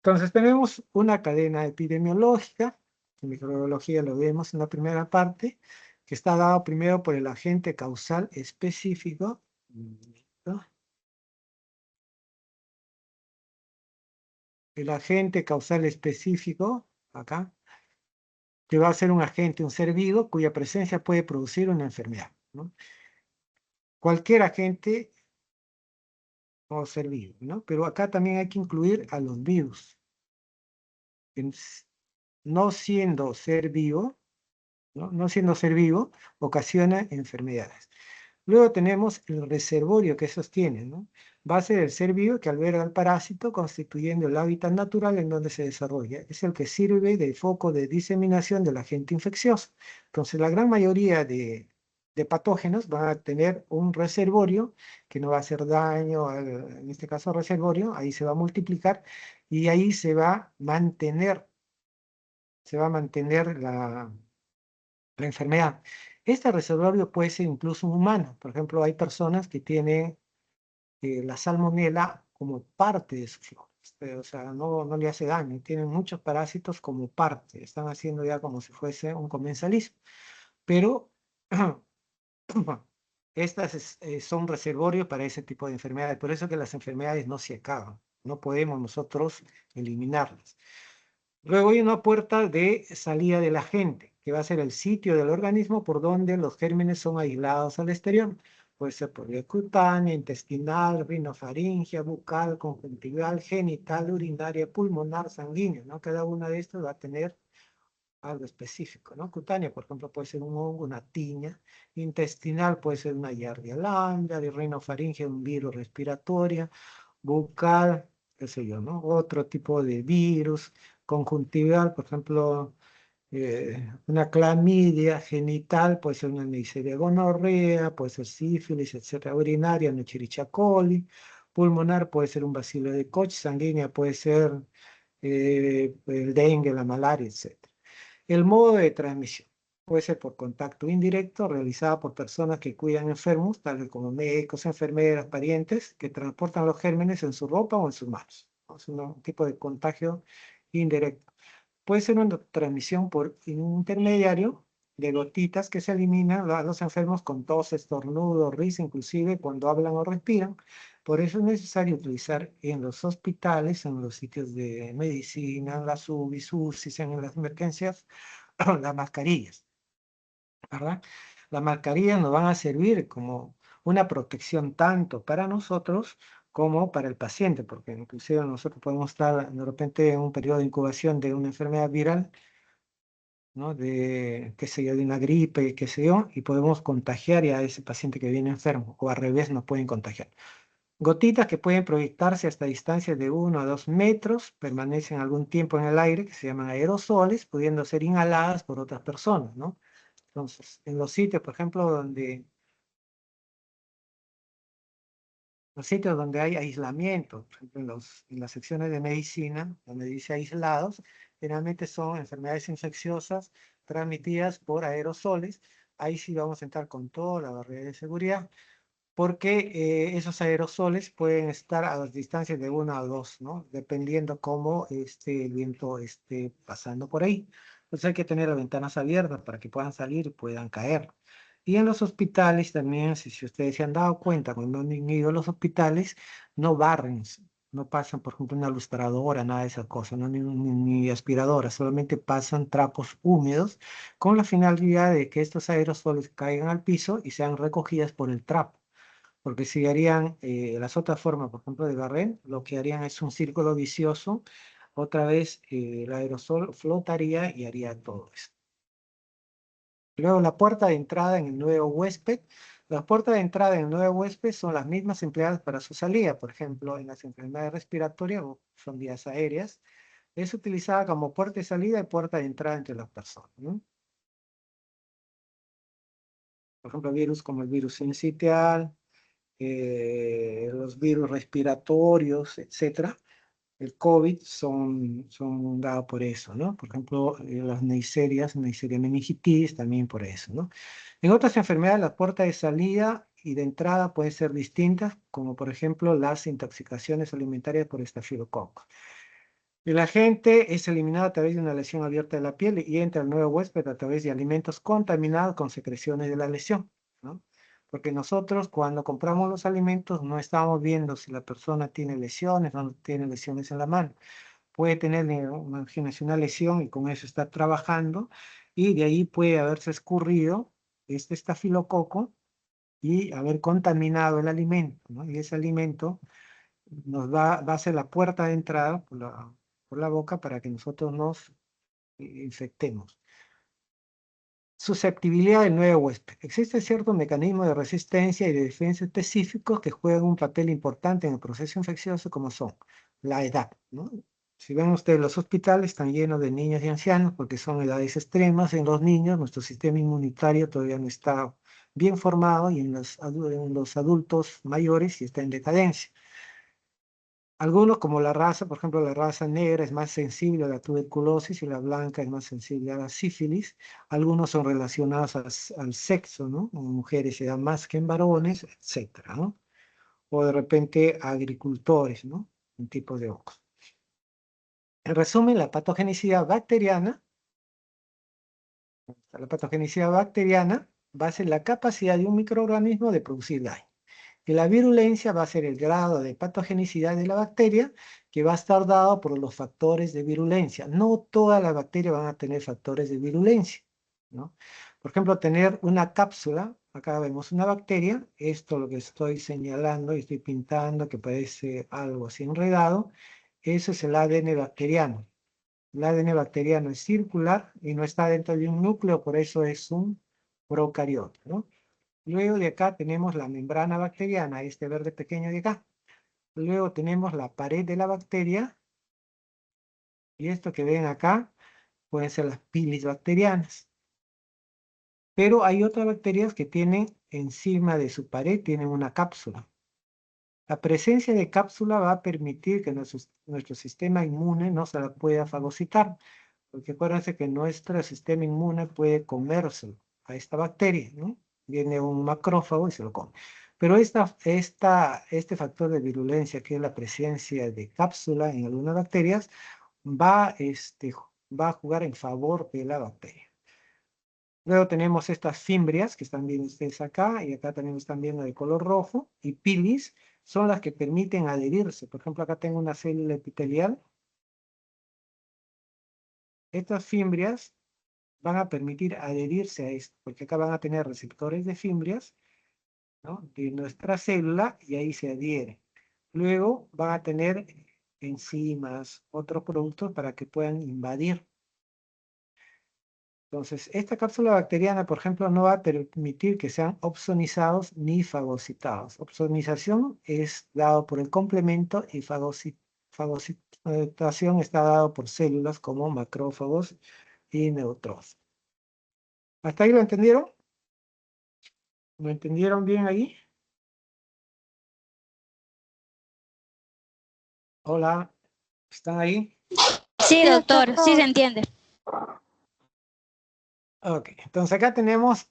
[SPEAKER 1] Entonces tenemos una cadena epidemiológica, en microbiología lo vemos en la primera parte, que está dado primero por el agente causal específico, ¿no? El agente causal específico, acá, que va a ser un agente, un ser vivo, cuya presencia puede producir una enfermedad, ¿no? Cualquier agente o ser vivo, ¿no? Pero acá también hay que incluir a los virus. No siendo ser vivo, ¿no? No siendo ser vivo, ocasiona enfermedades. Luego tenemos el reservorio que sostiene, ¿no? Va a ser el ser vivo que alberga al parásito, constituyendo el hábitat natural en donde se desarrolla. Es el que sirve de foco de diseminación del agente infeccioso. Entonces, la gran mayoría de patógenos van a tener un reservorio que no va a hacer daño, en este caso reservorio, ahí se va a multiplicar y ahí se va a mantener la enfermedad. Este reservorio puede ser incluso humano. Por ejemplo, hay personas que tienen la salmonela como parte de su flora. O sea, no le hace daño. Tienen muchos parásitos como parte. Están haciendo ya como si fuese un comensalismo. Pero estas son reservorios para ese tipo de enfermedades. Por eso que las enfermedades no se acaban. No podemos nosotros eliminarlas. Luego hay una puerta de salida de la gente, que va a ser el sitio del organismo por donde los gérmenes son aislados al exterior. Puede ser por vía cutánea, intestinal, rinofaringea, bucal, conjuntival, genital, urinaria, pulmonar, sanguínea, ¿no? Cada una de estas va a tener algo específico, ¿no? Cutánea, por ejemplo, puede ser un hongo, una tiña. Intestinal puede ser una Giardia lambda, de rinofaringea, un virus respiratorio. Bucal, qué sé yo, ¿no? Otro tipo de virus. Conjuntival, por ejemplo, una clamidia genital, puede ser una Neisseria gonorrea, puede ser sífilis, etcétera, urinaria, una Escherichia coli, pulmonar puede ser un bacilo de Koch, sanguínea puede ser el dengue, la malaria, etcétera. El modo de transmisión puede ser por contacto indirecto realizado por personas que cuidan enfermos, tales como médicos, enfermeras, parientes, que transportan los gérmenes en su ropa o en sus manos. Es un tipo de contagio indirecto. Puede ser una transmisión por un intermediario de gotitas que se eliminan a los enfermos con tos, estornudo, risa, inclusive cuando hablan o respiran. Por eso es necesario utilizar en los hospitales, en los sitios de medicina, en las UBIs, UCIs, en las emergencias, las mascarillas, ¿verdad? Las mascarillas nos van a servir como una protección tanto para nosotros como para el paciente, porque inclusive nosotros podemos estar de repente en un periodo de incubación de una enfermedad viral, ¿no? De, qué sé yo, de una gripe, qué sé yo, y podemos contagiar a ese paciente que viene enfermo, o al revés, nos pueden contagiar. Gotitas que pueden proyectarse hasta distancias de 1 a 2 metros, permanecen algún tiempo en el aire, que se llaman aerosoles, pudiendo ser inhaladas por otras personas, ¿no? Entonces, en los sitios, por ejemplo, los sitios donde hay aislamiento, por ejemplo, en las secciones de medicina, donde dice aislados, generalmente son enfermedades infecciosas transmitidas por aerosoles. Ahí sí vamos a entrar con toda la barrera de seguridad, porque esos aerosoles pueden estar a las distancias de 1 a 2, ¿no? Dependiendo cómo el viento esté pasando por ahí. Entonces hay que tener las ventanas abiertas para que puedan salir y puedan caer. Y en los hospitales también, si ustedes se han dado cuenta, cuando han ido a los hospitales, no barren, no pasan, por ejemplo, una lustradora, nada de esas cosas, ¿no? Ni aspiradora, solamente pasan trapos húmedos con la finalidad de que estos aerosoles caigan al piso y sean recogidas por el trapo. Porque si harían las otras formas, por ejemplo, de barrer, lo que harían es un círculo vicioso. Otra vez el aerosol flotaría y haría todo eso. Luego, la puerta de entrada en el nuevo huésped. Las puertas de entrada en el nuevo huésped son las mismas empleadas para su salida. Por ejemplo, en las enfermedades respiratorias o son vías aéreas, es utilizada como puerta de salida y puerta de entrada entre las personas, ¿no? Por ejemplo, virus como el virus sincitial, los virus respiratorios, etcétera, el COVID son dados por eso, ¿no? Por ejemplo, las neiserias, Neisseria meningitis, también por eso, ¿no? En otras enfermedades, las puertas de salida y de entrada pueden ser distintas, como por ejemplo las intoxicaciones alimentarias por estafilococo. El agente es eliminado a través de una lesión abierta de la piel y entra al nuevo huésped a través de alimentos contaminados con secreciones de la lesión, ¿no? Porque nosotros cuando compramos los alimentos no estamos viendo si la persona tiene lesiones o no tiene lesiones en la mano. Puede tener, imagínense, una lesión y con eso está trabajando y de ahí puede haberse escurrido este estafilococo y haber contaminado el alimento, ¿no? Y ese alimento va a ser la puerta de entrada por la boca para que nosotros nos infectemos. Susceptibilidad del nuevo huésped. Existen ciertos mecanismos de resistencia y de defensa específicos que juegan un papel importante en el proceso infeccioso, como son la edad, ¿no? Si ven ustedes, los hospitales están llenos de niños y ancianos porque son edades extremas. En los niños, nuestro sistema inmunitario todavía no está bien formado y en los adultos mayores sí está en decadencia. Algunos, como la raza, por ejemplo, la raza negra es más sensible a la tuberculosis y la blanca es más sensible a la sífilis. Algunos son relacionados al sexo, ¿no? En mujeres se da más que en varones, etcétera, ¿no? O de repente agricultores, ¿no? Un tipo de hongos. En resumen, la patogenicidad bacteriana va a ser la capacidad de un microorganismo de producir daño. Y la virulencia va a ser el grado de patogenicidad de la bacteria, que va a estar dado por los factores de virulencia. No todas las bacterias van a tener factores de virulencia, ¿no? Por ejemplo, tener una cápsula Acá vemos una bacteria. Esto lo que estoy señalando y estoy pintando, que parece algo así enredado. Eso es el ADN bacteriano. El ADN bacteriano es circular y no está dentro de un núcleo, por eso es un procariota, ¿no? Luego de acá tenemos la membrana bacteriana, este verde pequeño de acá. Luego tenemos la pared de la bacteria. Y esto que ven acá pueden ser las pilis bacterianas. Pero hay otras bacterias que tienen encima de su pared, tienen una cápsula. La presencia de cápsula va a permitir que nuestro sistema inmune no se la pueda fagocitar, porque acuérdense que nuestro sistema inmune puede comerse a esta bacteria, ¿no? Viene un macrófago y se lo come. Pero este factor de virulencia, que es la presencia de cápsula en algunas bacterias, va a jugar en favor de la bacteria. Luego tenemos estas fimbrias que están viendo ustedes acá, y acá también están viendo de color rojo, y pilis son las que permiten adherirse. Por ejemplo, acá tengo una célula epitelial. Estas fimbrias van a permitir adherirse a esto, porque acá van a tener receptores de fimbrias, ¿no?, de nuestra célula, y ahí se adhiere. Luego van a tener enzimas, otros productos para que puedan invadir. Entonces, esta cápsula bacteriana, por ejemplo, no va a permitir que sean opsonizados ni fagocitados. Opsonización es dado por el complemento y fagocitación está dado por células como macrófagos y neutrófilos. ¿Hasta ahí lo entendieron? ¿Lo entendieron bien ahí? Hola, ¿están ahí?
[SPEAKER 2] Sí,
[SPEAKER 3] Sí,
[SPEAKER 2] doctor, sí se
[SPEAKER 3] doctor.
[SPEAKER 2] entiende.
[SPEAKER 1] Ok, entonces acá tenemos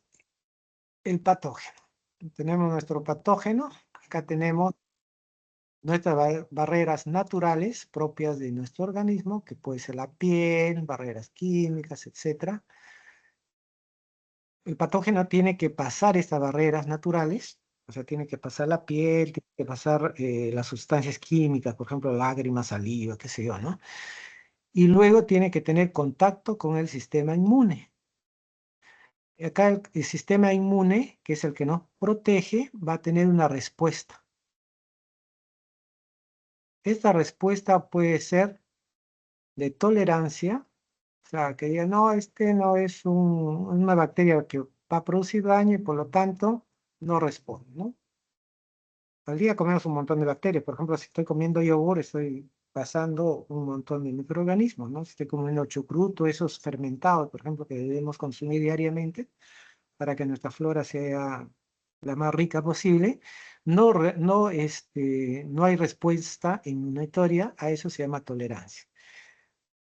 [SPEAKER 1] el patógeno. Tenemos nuestro patógeno. Acá tenemos nuestras barreras naturales propias de nuestro organismo, que puede ser la piel, barreras químicas, etc. El patógeno tiene que pasar estas barreras naturales, o sea, tiene que pasar la piel, tiene que pasar las sustancias químicas, por ejemplo, lágrimas, saliva, qué sé yo, ¿no? Y luego tiene que tener contacto con el sistema inmune. Acá el sistema inmune, que es el que nos protege, va a tener una respuesta. Esta respuesta puede ser de tolerancia, o sea, que diga, no, este no es una bacteria que va a producir daño y por lo tanto no responde, ¿no? Al día comemos un montón de bacterias. Por ejemplo, si estoy comiendo yogur, estoy pasando un montón de microorganismos, ¿no? Si estoy comiendo chucrut, esos fermentados, por ejemplo, que debemos consumir diariamente para que nuestra flora sea la más rica posible, no hay respuesta inmunitaria, a eso se llama tolerancia.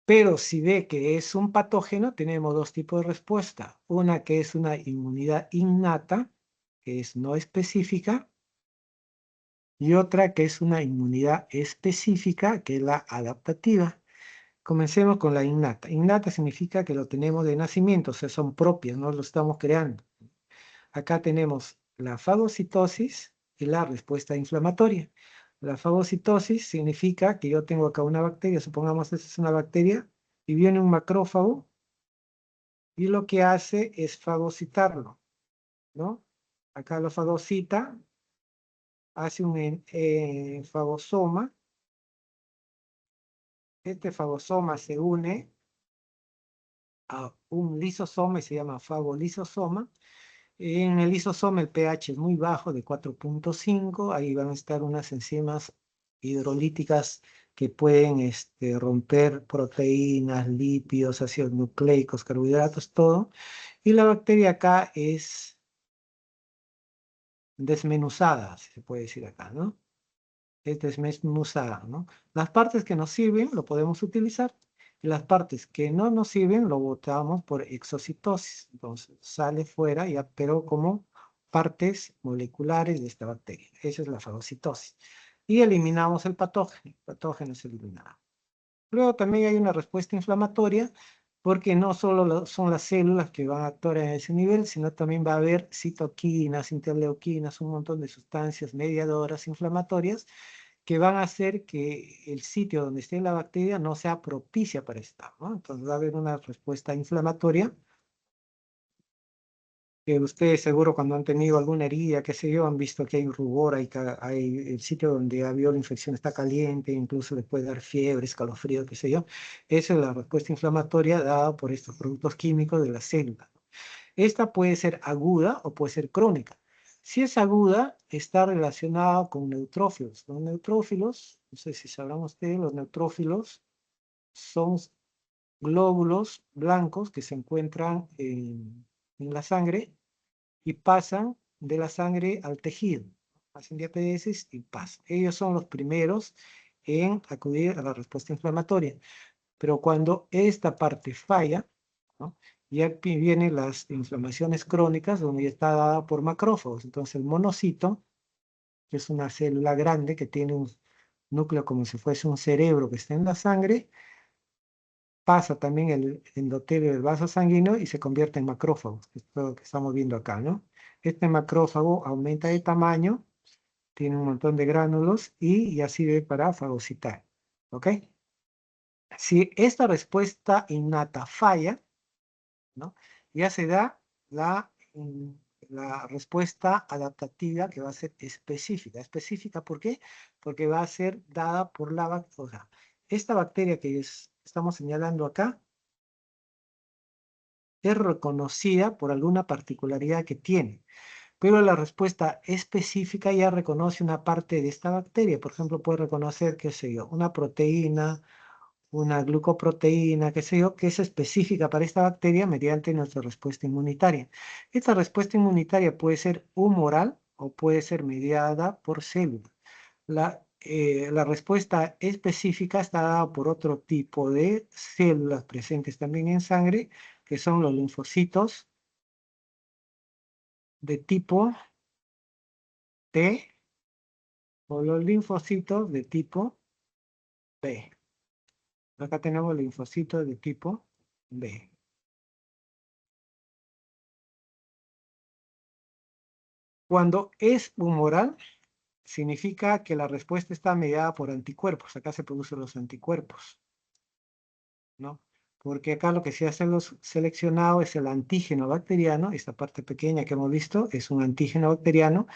[SPEAKER 1] Pero si ve que es un patógeno, tenemos dos tipos de respuesta. Una que es una inmunidad innata, que es no específica, y otra que es una inmunidad específica, que es la adaptativa. Comencemos con la innata. Innata significa que lo tenemos de nacimiento, o sea, son propias, no lo estamos creando. Acá tenemos la fagocitosis y la respuesta inflamatoria. La fagocitosis significa que yo tengo acá una bacteria, supongamos que esta es una bacteria, y viene un macrófago y lo que hace es fagocitarlo, ¿no? Acá lo fagocita, hace un fagosoma. Este fagosoma se une a un lisosoma y se llama fagolisosoma. En el lisosoma el pH es muy bajo, de 4.5. Ahí van a estar unas enzimas hidrolíticas que pueden romper proteínas, lípidos, ácidos nucleicos, carbohidratos, todo. Y la bacteria acá es desmenuzada, si se puede decir acá, ¿no? Es desmenuzada, ¿no? Las partes que nos sirven lo podemos utilizar, y las partes que no nos sirven lo botamos por exocitosis. Entonces sale fuera, ya, pero como partes moleculares de esta bacteria. Esa es la fagocitosis. Y eliminamos el patógeno. El patógeno es eliminado. Luego también hay una respuesta inflamatoria, porque no solo son las células que van a actuar en ese nivel, sino también va a haber citoquinas, interleuquinas, un montón de sustancias mediadoras inflamatorias que van a hacer que el sitio donde esté la bacteria no sea propicia para estar, ¿no? Entonces va a haber una respuesta inflamatoria Ustedes seguro cuando han tenido alguna herida, qué sé yo, han visto que hay rubor, hay el sitio donde ha habido la infección está caliente, incluso le puede dar fiebre, escalofrío, qué sé yo. Esa es la respuesta inflamatoria dada por estos productos químicos de la célula. Esta puede ser aguda o puede ser crónica. Si es aguda, está relacionada con neutrófilos. Los neutrófilos, no sé si sabrán ustedes, los neutrófilos son glóbulos blancos que se encuentran en la sangre y pasan de la sangre al tejido. Hacen diapedesis y pasan. Ellos son los primeros en acudir a la respuesta inflamatoria. Pero cuando esta parte falla, ¿no? Ya vienen las inflamaciones crónicas, donde ya está dada por macrófagos. Entonces el monocito, que es una célula grande que tiene un núcleo como si fuese un cerebro que está en la sangre, pasa también el endotelio del vaso sanguíneo y se convierte en macrófagos, que es lo que estamos viendo acá, ¿no? Este macrófago aumenta de tamaño, tiene un montón de gránulos y ya sirve para fagocitar, ¿ok? Si esta respuesta innata falla, ¿no? Ya se da la respuesta adaptativa que va a ser específica. ¿Específica por qué? Porque va a ser dada por la bacteria. Esta bacteria que estamos señalando acá es reconocida por alguna particularidad que tiene, pero la respuesta específica ya reconoce una parte de esta bacteria. Por ejemplo, puede reconocer, qué sé yo, una proteína, una glucoproteína, qué sé yo, que es específica para esta bacteria mediante nuestra respuesta inmunitaria. Esta respuesta inmunitaria puede ser humoral o puede ser mediada por células. La respuesta específica está dada por otro tipo de células presentes también en sangre, que son los linfocitos de tipo T o los linfocitos de tipo B. Acá tenemos linfocitos de tipo B. Cuando es humoral, significa que la respuesta está mediada por anticuerpos. Acá se producen los anticuerpos, ¿no? Porque acá lo que se hace los seleccionado es el antígeno bacteriano. Esta parte pequeña que hemos visto es un antígeno bacteriano.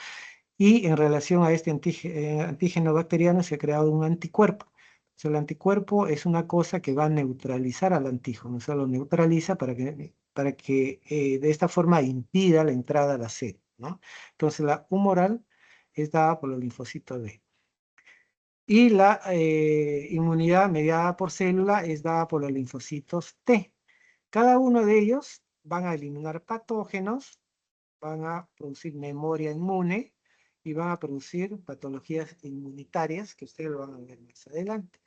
[SPEAKER 1] Y en relación a este antígeno bacteriano se ha creado un anticuerpo. O sea, el anticuerpo es una cosa que va a neutralizar al antígeno. O sea, lo neutraliza para que de esta forma impida la entrada a la célula, ¿no? Entonces, la humoral es dada por los linfocitos B. Y la inmunidad mediada por célula es dada por los linfocitos T. Cada uno de ellos van a eliminar patógenos, van a producir memoria inmune y van a producir patologías inmunitarias que ustedes lo van a ver más adelante.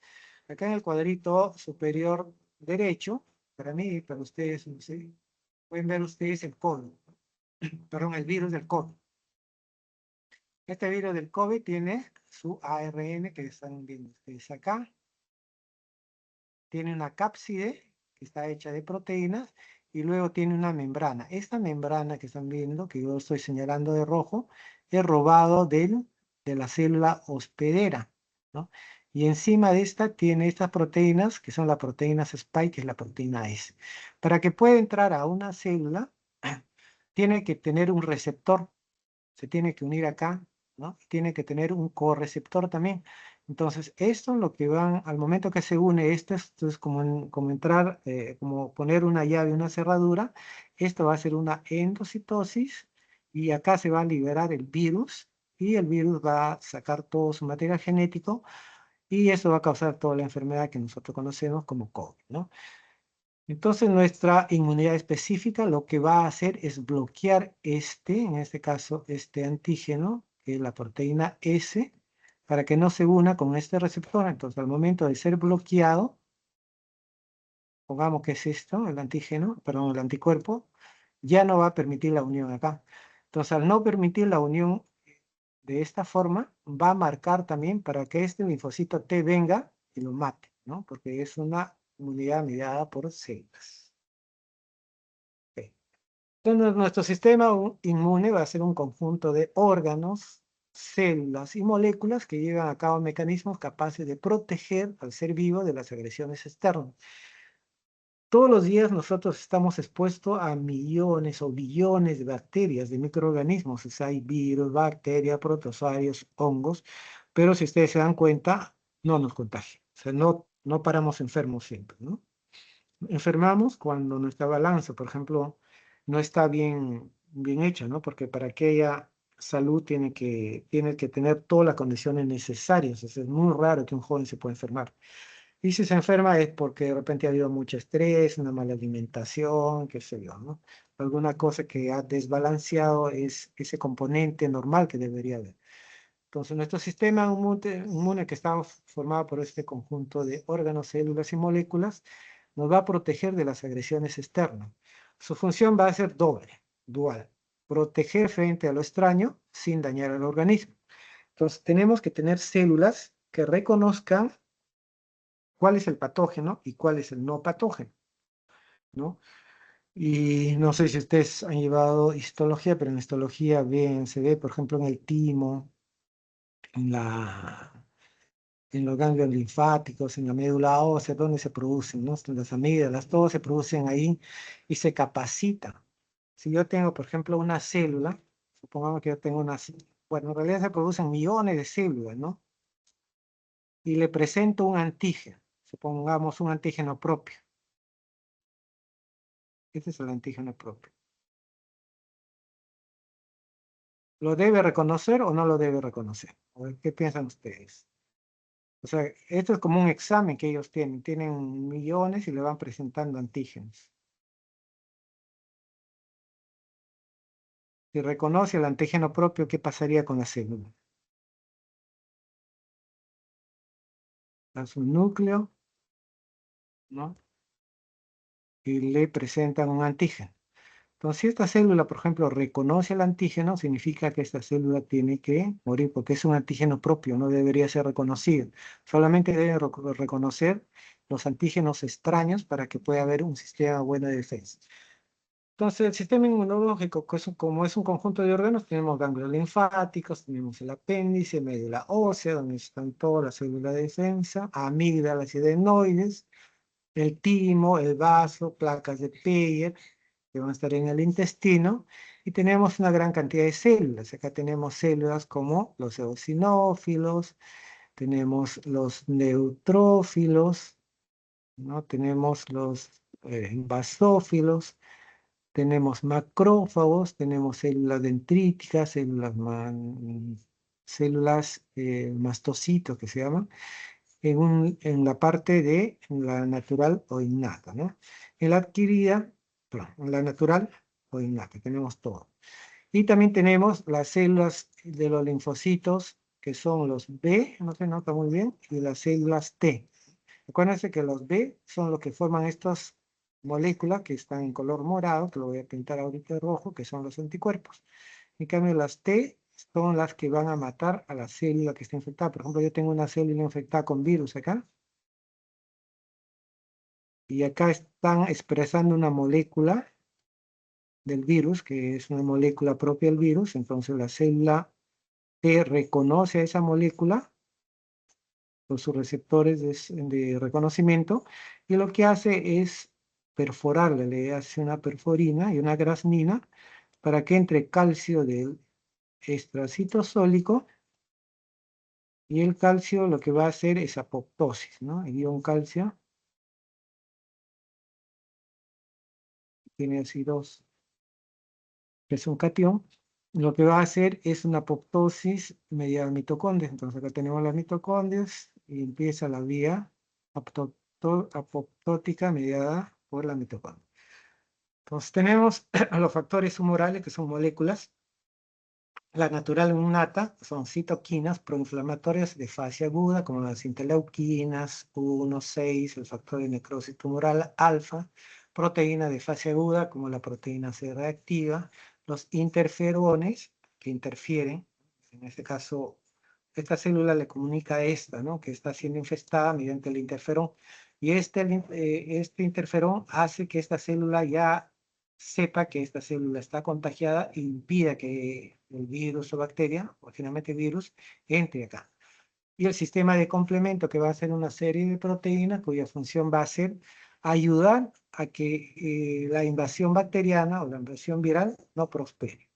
[SPEAKER 1] Acá en el cuadrito superior derecho, para mí, para ustedes, no sé, pueden ver ustedes el COVID, perdón, el virus del COVID. Este virus del COVID tiene su ARN que están viendo ustedes acá. Tiene una cápside que está hecha de proteínas y luego tiene una membrana. Esta membrana que están viendo, que yo estoy señalando de rojo, es robado de la célula hospedera, ¿no? Y encima de esta tiene estas proteínas, que son las proteínas spike, que es la proteína S. Para que pueda entrar a una célula, tiene que tener un receptor, se tiene que unir acá, ¿no? Y tiene que tener un correceptor también. Entonces, esto lo que van, al momento que se une, esto es como entrar, como poner una llave, una cerradura, esto va a ser una endocitosis y acá se va a liberar el virus y el virus va a sacar todo su material genético y eso va a causar toda la enfermedad que nosotros conocemos como COVID, ¿no? Entonces nuestra inmunidad específica lo que va a hacer es bloquear en este caso, este antígeno, que es la proteína S, para que no se una con este receptor. Entonces al momento de ser bloqueado, pongamos que es esto, el antígeno, perdón, el anticuerpo, ya no va a permitir la unión acá. Entonces al no permitir la unión de esta forma, va a marcar también para que este linfocito T venga y lo mate, ¿no? Porque es una inmunidad mediada por células. Entonces, nuestro sistema inmune va a ser un conjunto de órganos, células y moléculas que llevan a cabo mecanismos capaces de proteger al ser vivo de las agresiones externas. todos los días nosotros estamos expuestos a millones o billones de bacterias, de microorganismos. O sea, hay virus, bacterias, protozoarios, hongos, pero si ustedes se dan cuenta, no nos contagia. O sea, no paramos enfermos siempre, ¿no? Enfermamos cuando nuestra balanza, por ejemplo, no está bien hecha, ¿no? Porque para que haya salud tiene que tener todas las condiciones necesarias. Es muy raro que un joven se pueda enfermar. Y si se enferma es porque de repente ha habido mucho estrés, una mala alimentación, qué sé yo, ¿no? Alguna cosa que ha desbalanceado es ese componente normal que debería haber. Entonces, nuestro sistema inmune que está formado por este conjunto de órganos, células y moléculas, nos va a proteger de las agresiones externas. Su función va a ser dual. Proteger frente a lo extraño sin dañar al organismo. Entonces, tenemos que tener células que reconozcan cuál es el patógeno y cuál es el no patógeno, ¿no? Y no sé si ustedes han llevado histología, pero en histología se ve, por ejemplo, en el timo, en en los ganglios linfáticos, en la médula ósea, donde se producen, ¿no? Las amígdalas, todo se producen ahí y se capacitan. Si yo tengo, por ejemplo, una célula, supongamos que yo tengo bueno, en realidad se producen millones de células, ¿no? Y le presento un antígeno, supongamos un antígeno propio. Este es el antígeno propio. ¿Lo debe reconocer o no lo debe reconocer? A ver, ¿qué piensan ustedes? O sea, esto es como un examen que ellos tienen. Tienen millones y le van presentando antígenos. Si reconoce el antígeno propio, ¿qué pasaría con la célula? Hace un núcleo, ¿no? Y le presentan un antígeno. Entonces, si esta célula, por ejemplo, reconoce el antígeno, significa que esta célula tiene que morir porque es un antígeno propio, no debería ser reconocido. Solamente debe reconocer los antígenos extraños para que pueda haber un sistema bueno de defensa. Entonces, el sistema inmunológico, como es un conjunto de órganos, tenemos ganglios linfáticos, tenemos el apéndice, médula ósea, donde están todas las células de defensa, amígdalas y adenoides, el timo, el vaso, placas de Peyer, que van a estar en el intestino, y tenemos una gran cantidad de células. Acá tenemos células como los eosinófilos, tenemos los neutrófilos, ¿no? Tenemos los basófilos, tenemos macrófagos, tenemos células dendríticas, células mastocitos que se llaman, en la parte de la natural o innata, ¿no? En la adquirida, perdón, en la natural o innata, tenemos todo. Y también tenemos las células de los linfocitos, que son los B, no se nota muy bien, y las células T. Acuérdense que los B son los que forman estas moléculas que están en color morado, que lo voy a pintar ahorita de rojo, que son los anticuerpos. En cambio, las T son las que van a matar a la célula que está infectada. Por ejemplo, yo tengo una célula infectada con virus acá, y acá están expresando una molécula del virus, que es una molécula propia del virus. Entonces, la célula T reconoce a esa molécula con sus receptores de reconocimiento, y lo que hace es perforarla, le hace una perforina y una grasnina para que entre calcio del estracitosólico, y el calcio lo que va a hacer es apoptosis, ¿no? El ion calcio tiene H2, que es un cation, lo que va a hacer es una apoptosis mediada mitocondrias. Entonces acá tenemos las mitocondrias y empieza la vía apoptótica mediada por la mitocondria. Entonces tenemos los factores humorales, que son moléculas. La natural innata son citoquinas proinflamatorias de fase aguda, como las interleuquinas 1, 6, el factor de necrosis tumoral alfa, proteína de fase aguda, como la proteína C reactiva, los interferones que interfieren, en este caso, esta célula le comunica a esta, ¿no? Que está siendo infestada mediante el interferón, y este interferón hace que esta célula ya sepa que esta célula está contagiada e impida que el virus o bacteria, o finalmente virus, entre acá. Y el sistema de complemento, que va a ser una serie de proteínas cuya función va a ser ayudan a que la invasión bacteriana o la invasión viral no prospere.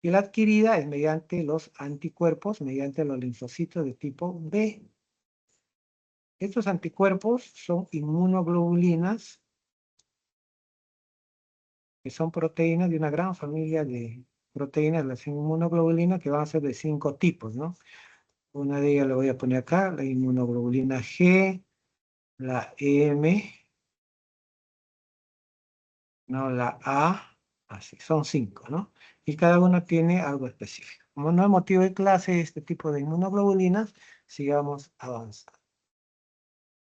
[SPEAKER 1] Y la adquirida es mediante los anticuerpos, mediante los linfocitos de tipo B. Estos anticuerpos son inmunoglobulinas, que son proteínas de una gran familia de proteínas, las inmunoglobulinas, que van a ser de 5 tipos, ¿no? Una de ellas la voy a poner acá, la inmunoglobulina G, la M, no la A, así, son 5, ¿no? Y cada una tiene algo específico. Como no es motivo de clase este tipo de inmunoglobulinas, sigamos avanzando.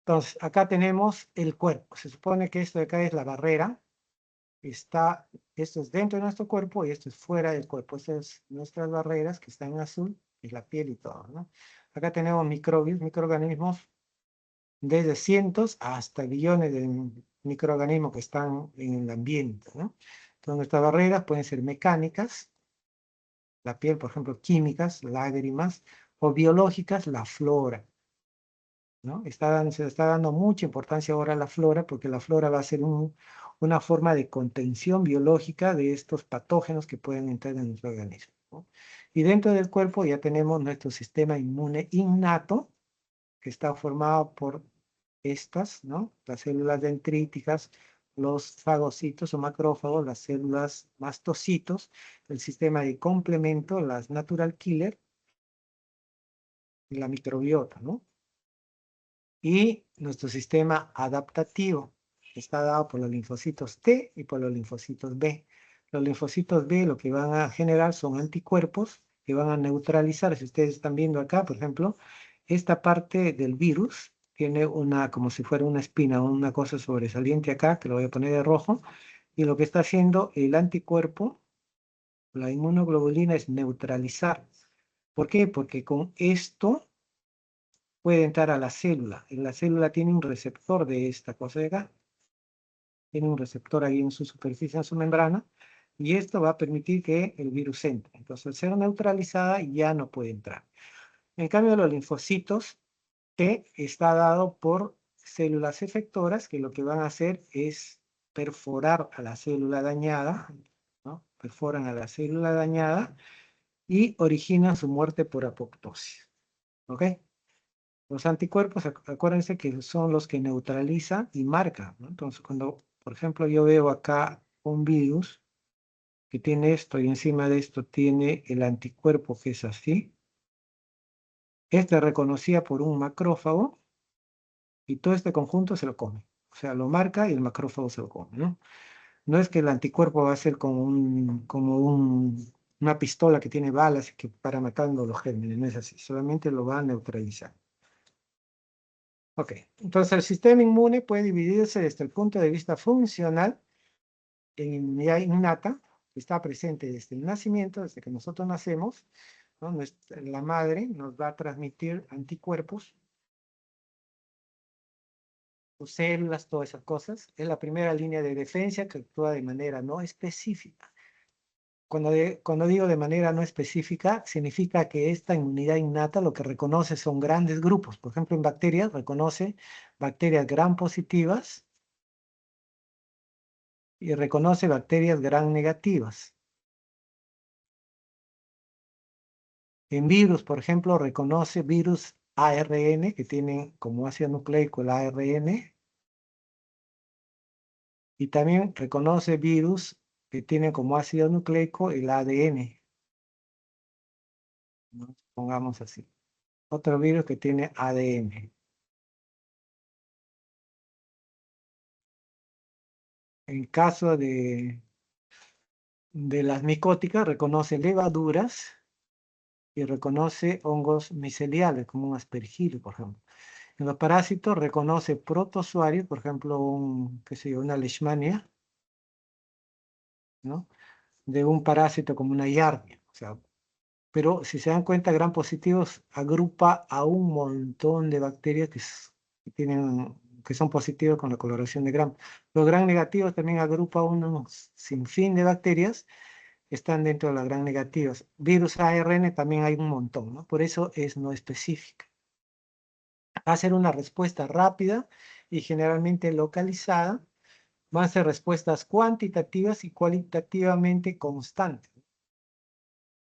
[SPEAKER 1] Entonces, acá tenemos el cuerpo. Se supone que esto de acá es la barrera. Esto es dentro de nuestro cuerpo y esto es fuera del cuerpo. Estas son nuestras barreras que están en azul, es la piel y todo, ¿no? Acá tenemos microbios, microorganismos, desde cientos hasta billones de microorganismos que están en el ambiente, ¿no? Entonces, nuestras barreras pueden ser mecánicas, la piel, por ejemplo, químicas, lágrimas, o biológicas, la flora, ¿no? Se está dando mucha importancia ahora a la flora porque la flora va a ser una forma de contención biológica de estos patógenos que pueden entrar en nuestro organismo, ¿no? Y dentro del cuerpo ya tenemos nuestro sistema inmune innato, que está formado por estas, ¿no? Las células dendríticas, los fagocitos o macrófagos, las células mastocitos, el sistema de complemento, las natural killer y la microbiota, ¿no? Y nuestro sistema adaptativo está dado por los linfocitos T y por los linfocitos B. Los linfocitos B lo que van a generar son anticuerpos que van a neutralizar. Si ustedes están viendo acá, por ejemplo, esta parte del virus tiene como si fuera una espina o una cosa sobresaliente acá, que lo voy a poner de rojo, y lo que está haciendo el anticuerpo, la inmunoglobulina, es neutralizar. ¿Por qué? Porque con esto puede entrar a la célula. Y la célula tiene un receptor de esta cosa de acá. Tiene un receptor ahí en su superficie, en su membrana. Y esto va a permitir que el virus entre. Entonces, al ser neutralizada, ya no puede entrar. En cambio, los linfocitos T está dado por células efectoras que lo que van a hacer es perforar a la célula dañada, ¿no? Perforan a la célula dañada y originan su muerte por apoptosis. ¿Ok? Los anticuerpos, acuérdense que son los que neutralizan y marcan, ¿no? Entonces, cuando, por ejemplo, yo veo acá un virus que tiene esto y encima de esto tiene el anticuerpo que es así, este reconocía por un macrófago y todo este conjunto se lo come. O sea, lo marca y el macrófago se lo come, ¿no? No es que el anticuerpo va a ser una pistola que tiene balas y que para matando los gérmenes, no es así, solamente lo va a neutralizar. Ok, entonces el sistema inmune puede dividirse desde el punto de vista funcional en inmunidad innata, que está presente desde el nacimiento, desde que nosotros nacemos, ¿no? La madre nos va a transmitir anticuerpos, sus células, todas esas cosas. Es la primera línea de defensa que actúa de manera no específica. Cuando digo de manera no específica, significa que esta inmunidad innata lo que reconoce son grandes grupos. Por ejemplo, en bacterias reconoce bacterias gram positivas y reconoce bacterias gram negativas. En virus, por ejemplo, reconoce virus ARN, que tienen como ácido nucleico el ARN, y también reconoce virus que tienen como ácido nucleico el ADN, ¿no? Pongamos así. Otro virus que tiene ADN. En caso de las micóticas, reconoce levaduras y reconoce hongos miceliales, como un aspergillus, por ejemplo. En los parásitos reconoce protozoarios, por ejemplo, qué sé yo, una leishmania, ¿no? De un parásito como una Yardia. O sea, pero si se dan cuenta, gram positivos agrupa a un montón de bacterias que son positivos con la coloración de gram. Los gram negativos también agrupa un sinfín de bacterias que están dentro de las gram negativas. Virus ARN también hay un montón, ¿no? Por eso es no específica. Va a ser una respuesta rápida y generalmente localizada, van a ser respuestas cuantitativas y cualitativamente constantes.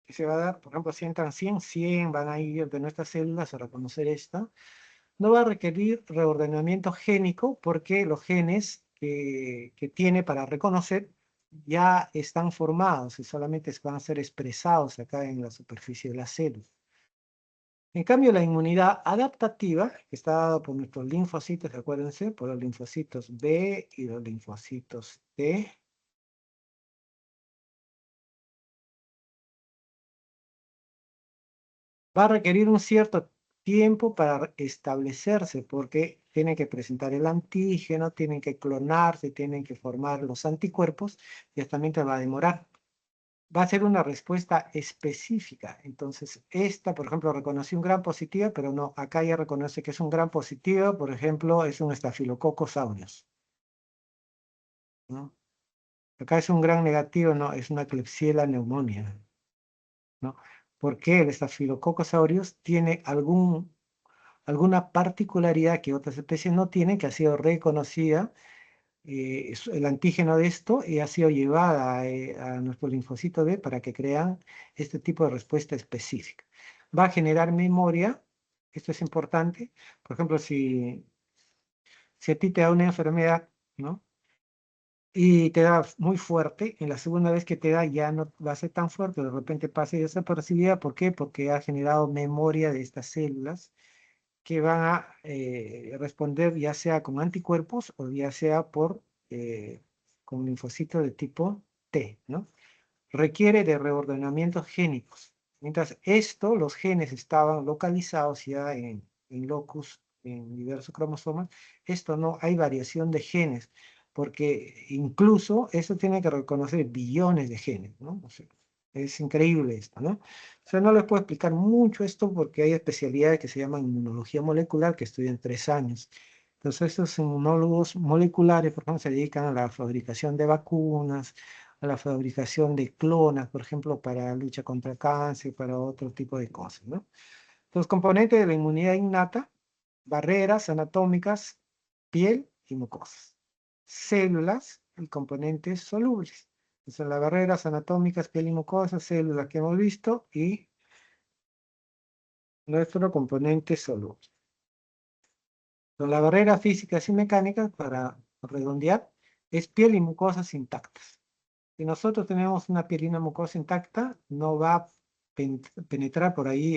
[SPEAKER 1] Que se va a dar, por ejemplo, si entran 100 van a ir de nuestras células a reconocer esta. No va a requerir reordenamiento génico porque los genes que tiene para reconocer ya están formados y solamente van a ser expresados acá en la superficie de la célula. En cambio, la inmunidad adaptativa, que está dada por nuestros linfocitos, acuérdense, por los linfocitos B y los linfocitos T, va a requerir un cierto tiempo para establecerse, porque tienen que presentar el antígeno, tienen que clonarse, tienen que formar los anticuerpos, y esto también te va a demorar. Va a ser una respuesta específica. Entonces, esta, por ejemplo, reconoció un gran positivo, pero no, acá ya reconoce que es un gran positivo, por ejemplo, es un Staphylococcus aureus, ¿no? Acá es un gran negativo, no, es una Klebsiella pneumoniae, ¿no? Porque el Staphylococcus aureus tiene alguna particularidad que otras especies no tienen, que ha sido reconocida, el antígeno de esto, y ha sido llevada a nuestro linfocito B para que crean este tipo de respuesta específica. Va a generar memoria, esto es importante, por ejemplo, si a ti te da una enfermedad, ¿no? Y te da muy fuerte, en la segunda vez que te da ya no va a ser tan fuerte, de repente pasa desapercibida. ¿Por qué? Porque ha generado memoria de estas células que van a responder ya sea con anticuerpos o ya sea con linfocitos de tipo T, ¿no? Requiere de reordenamientos génicos. Mientras esto, los genes estaban localizados ya en locus, en diversos cromosomas, esto no, hay variación de genes, porque incluso esto tiene que reconocer billones de genes, ¿no? O sea, es increíble esto, ¿no? O sea, no les puedo explicar mucho esto porque hay especialidades que se llaman inmunología molecular que estudian 3 años. Entonces, estos inmunólogos moleculares, por ejemplo, se dedican a la fabricación de vacunas, a la fabricación de clonas, por ejemplo, para lucha contra el cáncer, para otro tipo de cosas, ¿no? Los componentes de la inmunidad innata, barreras anatómicas, piel y mucosas. Células y componentes solubles. Son las barreras anatómicas, piel y mucosas, células que hemos visto y nuestro componente soluble. Son las barreras físicas y mecánicas, para redondear, es piel y mucosas intactas. Si nosotros tenemos una piel y una mucosa intacta, no va a penetrar por ahí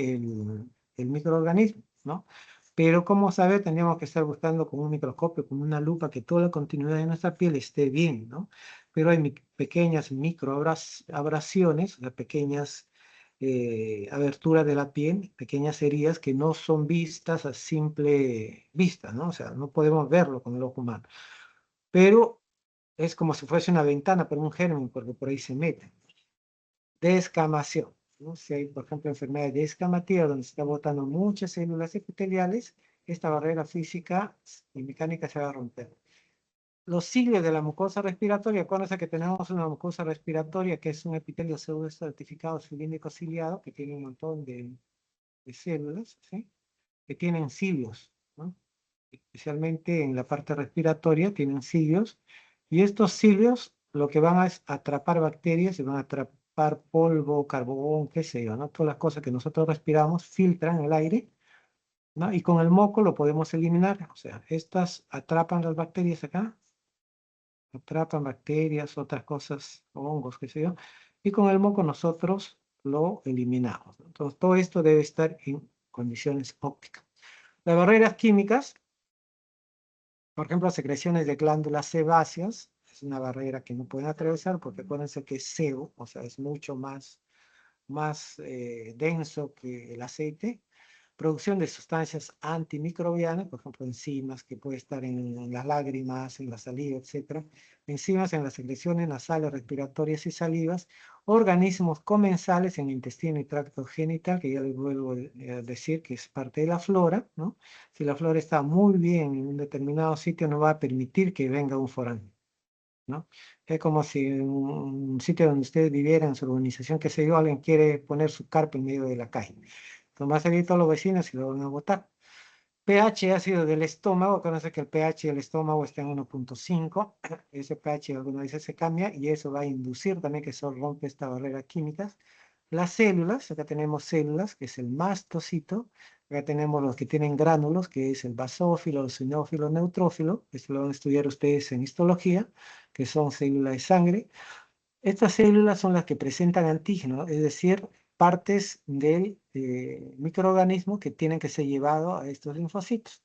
[SPEAKER 1] el microorganismo, ¿no? Pero como sabe, tendríamos que estar buscando con un microscopio, con una lupa, que toda la continuidad de nuestra piel esté bien, ¿no? Pero hay pequeñas microabrasiones, o sea, pequeñas aberturas de la piel, pequeñas heridas que no son vistas a simple vista, ¿no? O sea, no podemos verlo con el ojo humano. Pero es como si fuese una ventana para un germen, porque por ahí se mete. Descamación, ¿no? Si hay, por ejemplo, enfermedad descamativa, donde se está botando muchas células epiteliales, esta barrera física y mecánica se va a romper. Los cilios de la mucosa respiratoria, acuérdense que tenemos una mucosa respiratoria que es un epitelio pseudoestratificado cilíndrico ciliado, que tiene un montón de células, ¿sí? Que tienen cilios, ¿no? Especialmente en la parte respiratoria tienen cilios, y estos cilios lo que van a es atrapar bacterias y van a atrapar polvo, carbón, qué sé yo, ¿no? Todas las cosas que nosotros respiramos filtran el aire, ¿no? Y con el moco lo podemos eliminar, o sea, estas atrapan las bacterias acá, atrapan bacterias, otras cosas, hongos, qué sé yo, y con el moco nosotros lo eliminamos, ¿no? Entonces, todo esto debe estar en condiciones ópticas. Las barreras químicas, por ejemplo, secreciones de glándulas sebáceas, es una barrera que no pueden atravesar, porque acuérdense que es sebo, o sea, es mucho más denso que el aceite. Producción de sustancias antimicrobianas, por ejemplo, enzimas que puede estar en las lágrimas, en la saliva, etc. Enzimas en las secreciones nasales, respiratorias y salivas. Organismos comensales en el intestino y tracto genital, que ya les vuelvo a decir que es parte de la flora, ¿no? Si la flora está muy bien en un determinado sitio, no va a permitir que venga un foráneo, ¿no? Es como si en un sitio donde ustedes vivieran, en su urbanización, que sé yo, alguien quiere poner su carpa en medio de la calle. Entonces va a salir todos los vecinos y lo van a botar. pH ácido del estómago, conoce que el pH del estómago está en 1.5, ese pH algunas veces se cambia y eso va a inducir también que eso rompe esta barrera química. Las células, acá tenemos células, que es el mastocito, acá tenemos los que tienen gránulos, que es el basófilo, el sinófilo, el neutrófilo, esto lo van a estudiar ustedes en histología, que son células de sangre. Estas células son las que presentan antígenos, es decir, partes del microorganismo que tienen que ser llevados a estos linfocitos.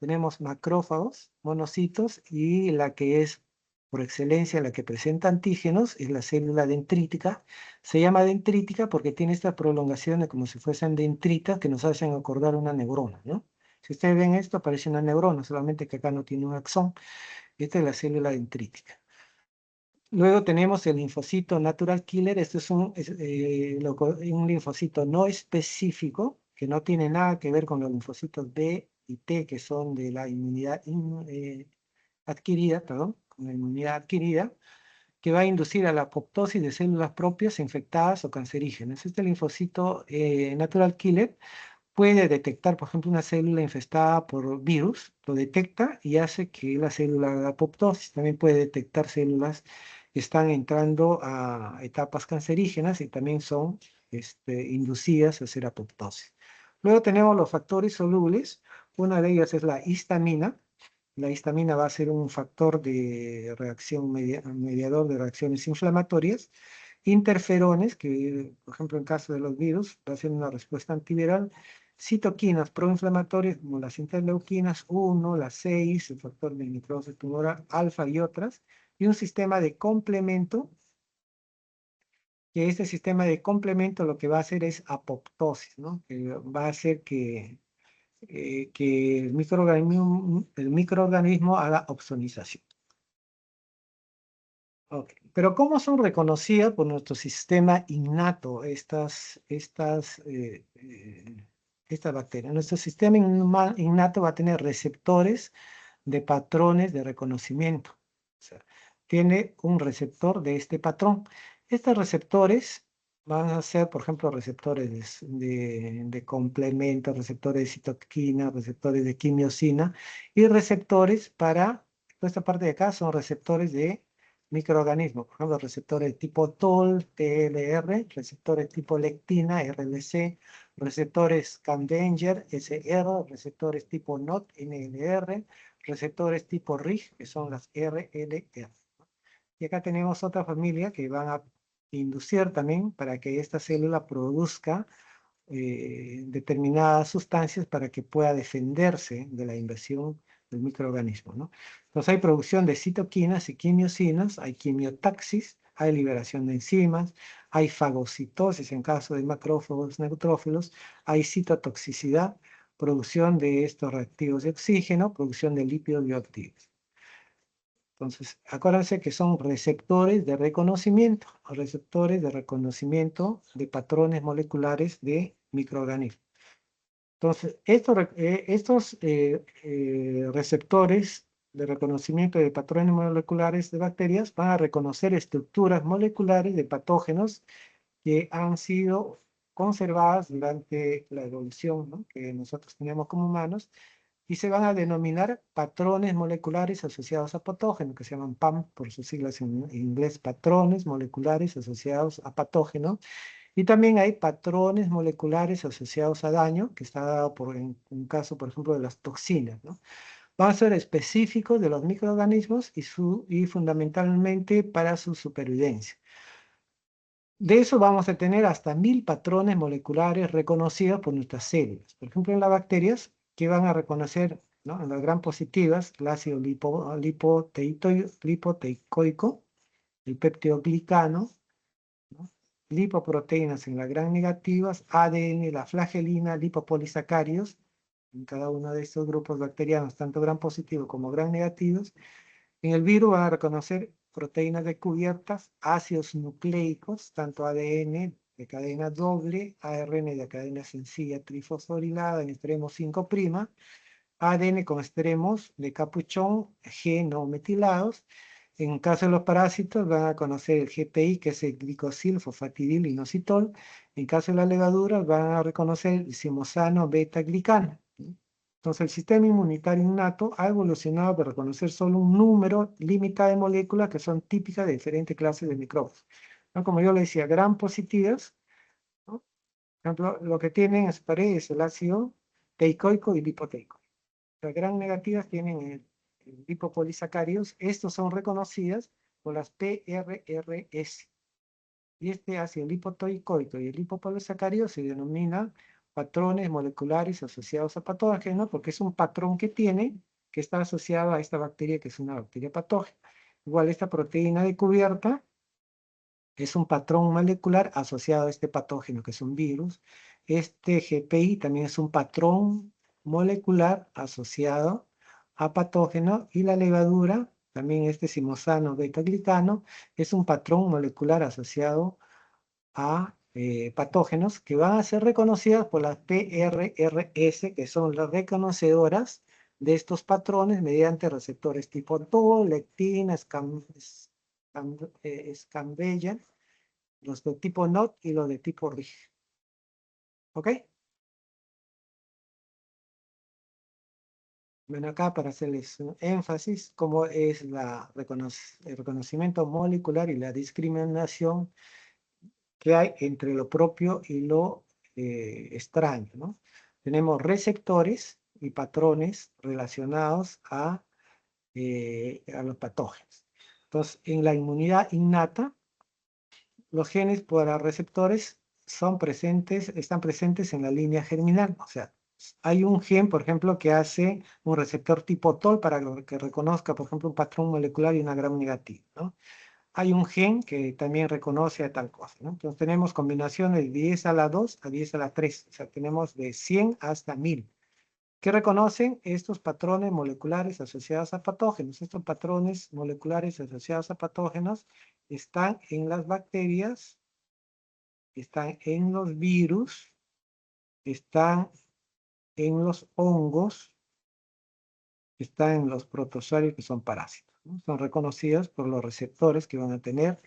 [SPEAKER 1] Tenemos macrófagos, monocitos, y la que es por excelencia la que presenta antígenos es la célula dendrítica. Se llama dendrítica porque tiene estas prolongaciones como si fuesen dendritas que nos hacen acordar una neurona, ¿no? Si ustedes ven esto, parece una neurona, solamente que acá no tiene un axón. Esta es la célula dendrítica. Luego tenemos el linfocito natural killer. Este es un linfocito no específico, que no tiene nada que ver con los linfocitos B y T, que son de la inmunidad adquirida, perdón, con la inmunidad adquirida, que va a inducir a la apoptosis de células propias infectadas o cancerígenas. Este linfocito natural killer puede detectar, por ejemplo, una célula infestada por virus, lo detecta y hace que la célula haga apoptosis. También puede detectar células que están entrando a etapas cancerígenas y también son inducidas a hacer apoptosis. Luego tenemos los factores solubles. Una de ellas es la histamina. La histamina va a ser un factor de reacción, mediador de reacciones inflamatorias. Interferones, que por ejemplo en caso de los virus va a ser una respuesta antiviral. Citoquinas proinflamatorias como las interleuquinas 1, las 6, el factor de necrosis tumoral alfa y otras. Y un sistema de complemento, que este sistema de complemento lo que va a hacer es apoptosis, ¿no? Que va a hacer que el microorganismo haga opsonización. Ok. Pero ¿cómo son reconocidas por nuestro sistema innato estas bacterias? Nuestro sistema innato va a tener receptores de patrones de reconocimiento. O sea, tiene un receptor de este patrón. Estos receptores van a ser, por ejemplo, receptores de complemento, receptores de citoquina, receptores de quimiosina y receptores para, esta parte de acá son receptores de microorganismos, por ejemplo, receptores tipo TOL, TLR, receptores tipo lectina, RLC, receptores Candenger, SR, receptores tipo NOT, NLR, receptores tipo RIG, que son las RLR. Y acá tenemos otra familia que van a inducir también para que esta célula produzca determinadas sustancias para que pueda defenderse de la invasión del microorganismo, ¿no? Entonces hay producción de citoquinas y quimiosinas, hay quimiotaxis, hay liberación de enzimas, hay fagocitosis en caso de macrófagos neutrófilos, hay citotoxicidad, producción de estos reactivos de oxígeno, producción de lípidos bioactivos. Entonces, acuérdense que son receptores de reconocimiento de patrones moleculares de microorganismos. Entonces, estos receptores de reconocimiento de patrones moleculares de bacterias van a reconocer estructuras moleculares de patógenos que han sido conservadas durante la evolución, ¿no?, que nosotros tenemos como humanos, y se van a denominar patrones moleculares asociados a patógenos, que se llaman PAM por sus siglas en inglés, patrones moleculares asociados a patógenos. Y también hay patrones moleculares asociados a daño, que está dado en un caso, por ejemplo, de las toxinas, ¿no? Van a ser específicos de los microorganismos y fundamentalmente para su supervivencia. De eso vamos a tener hasta 1000 patrones moleculares reconocidos por nuestras células. Por ejemplo, en las bacterias, que van a reconocer, ¿no?, en las gram positivas, el ácido lipoteicoico, el peptidoglicano, ¿no?, lipoproteínas en las gram negativas, ADN, la flagelina, lipopolisacáridos, en cada uno de estos grupos bacterianos, tanto gram positivos como gram negativos. En el virus van a reconocer proteínas descubiertas, ácidos nucleicos, tanto ADN de cadena doble, ARN de cadena sencilla trifosforilada en extremo 5', ADN con extremos de capuchón, G no metilados. En caso de los parásitos van a conocer el GPI, que es el glicosil, fosfatidil, inositol. En caso de las levaduras van a reconocer el cimosano beta-glicano. Entonces, el sistema inmunitario innato ha evolucionado para reconocer solo un número limitado de moléculas que son típicas de diferentes clases de microbios, ¿no? Como yo le decía, gram positivas, ¿no? Por ejemplo, lo que tienen en su pared es el ácido teicoico y lipoteico. Las gram negativas tienen el lipopolisacáridos. Estos son reconocidas por las PRRS. Y este ácido lipotoicoico y el lipopolisacárido se denominan patrones moleculares asociados a patógenos porque es un patrón que está asociado a esta bacteria que es una bacteria patógena. Igual esta proteína de cubierta es un patrón molecular asociado a este patógeno que es un virus. Este GPI también es un patrón molecular asociado a patógeno y la levadura, también este simosano beta-glicano, es un patrón molecular asociado a patógenos que van a ser reconocidas por las PRRS, que son las reconocedoras de estos patrones mediante receptores tipo TOL, lectina, escambella, los de tipo NOT y los de tipo RIG. ¿Ok? Bueno, acá para hacerles un énfasis, cómo es el reconocimiento molecular y la discriminación que hay entre lo propio y lo extraño, ¿no? Tenemos receptores y patrones relacionados a los patógenos. Entonces, en la inmunidad innata, los genes para receptores están presentes en la línea germinal. O sea, hay un gen, por ejemplo, que hace un receptor tipo TOL para que reconozca, por ejemplo, un patrón molecular y una gram negativa, ¿no? Hay un gen que también reconoce a tal cosa, ¿no? Entonces tenemos combinaciones de 10 a la 2 a 10 a la 3, o sea, tenemos de 100 hasta 1000, que reconocen estos patrones moleculares asociados a patógenos. Estos patrones moleculares asociados a patógenos están en las bacterias, están en los virus, están en los hongos, están en los protozoarios que son parásitos, ¿no? Son reconocidos por los receptores que van a tener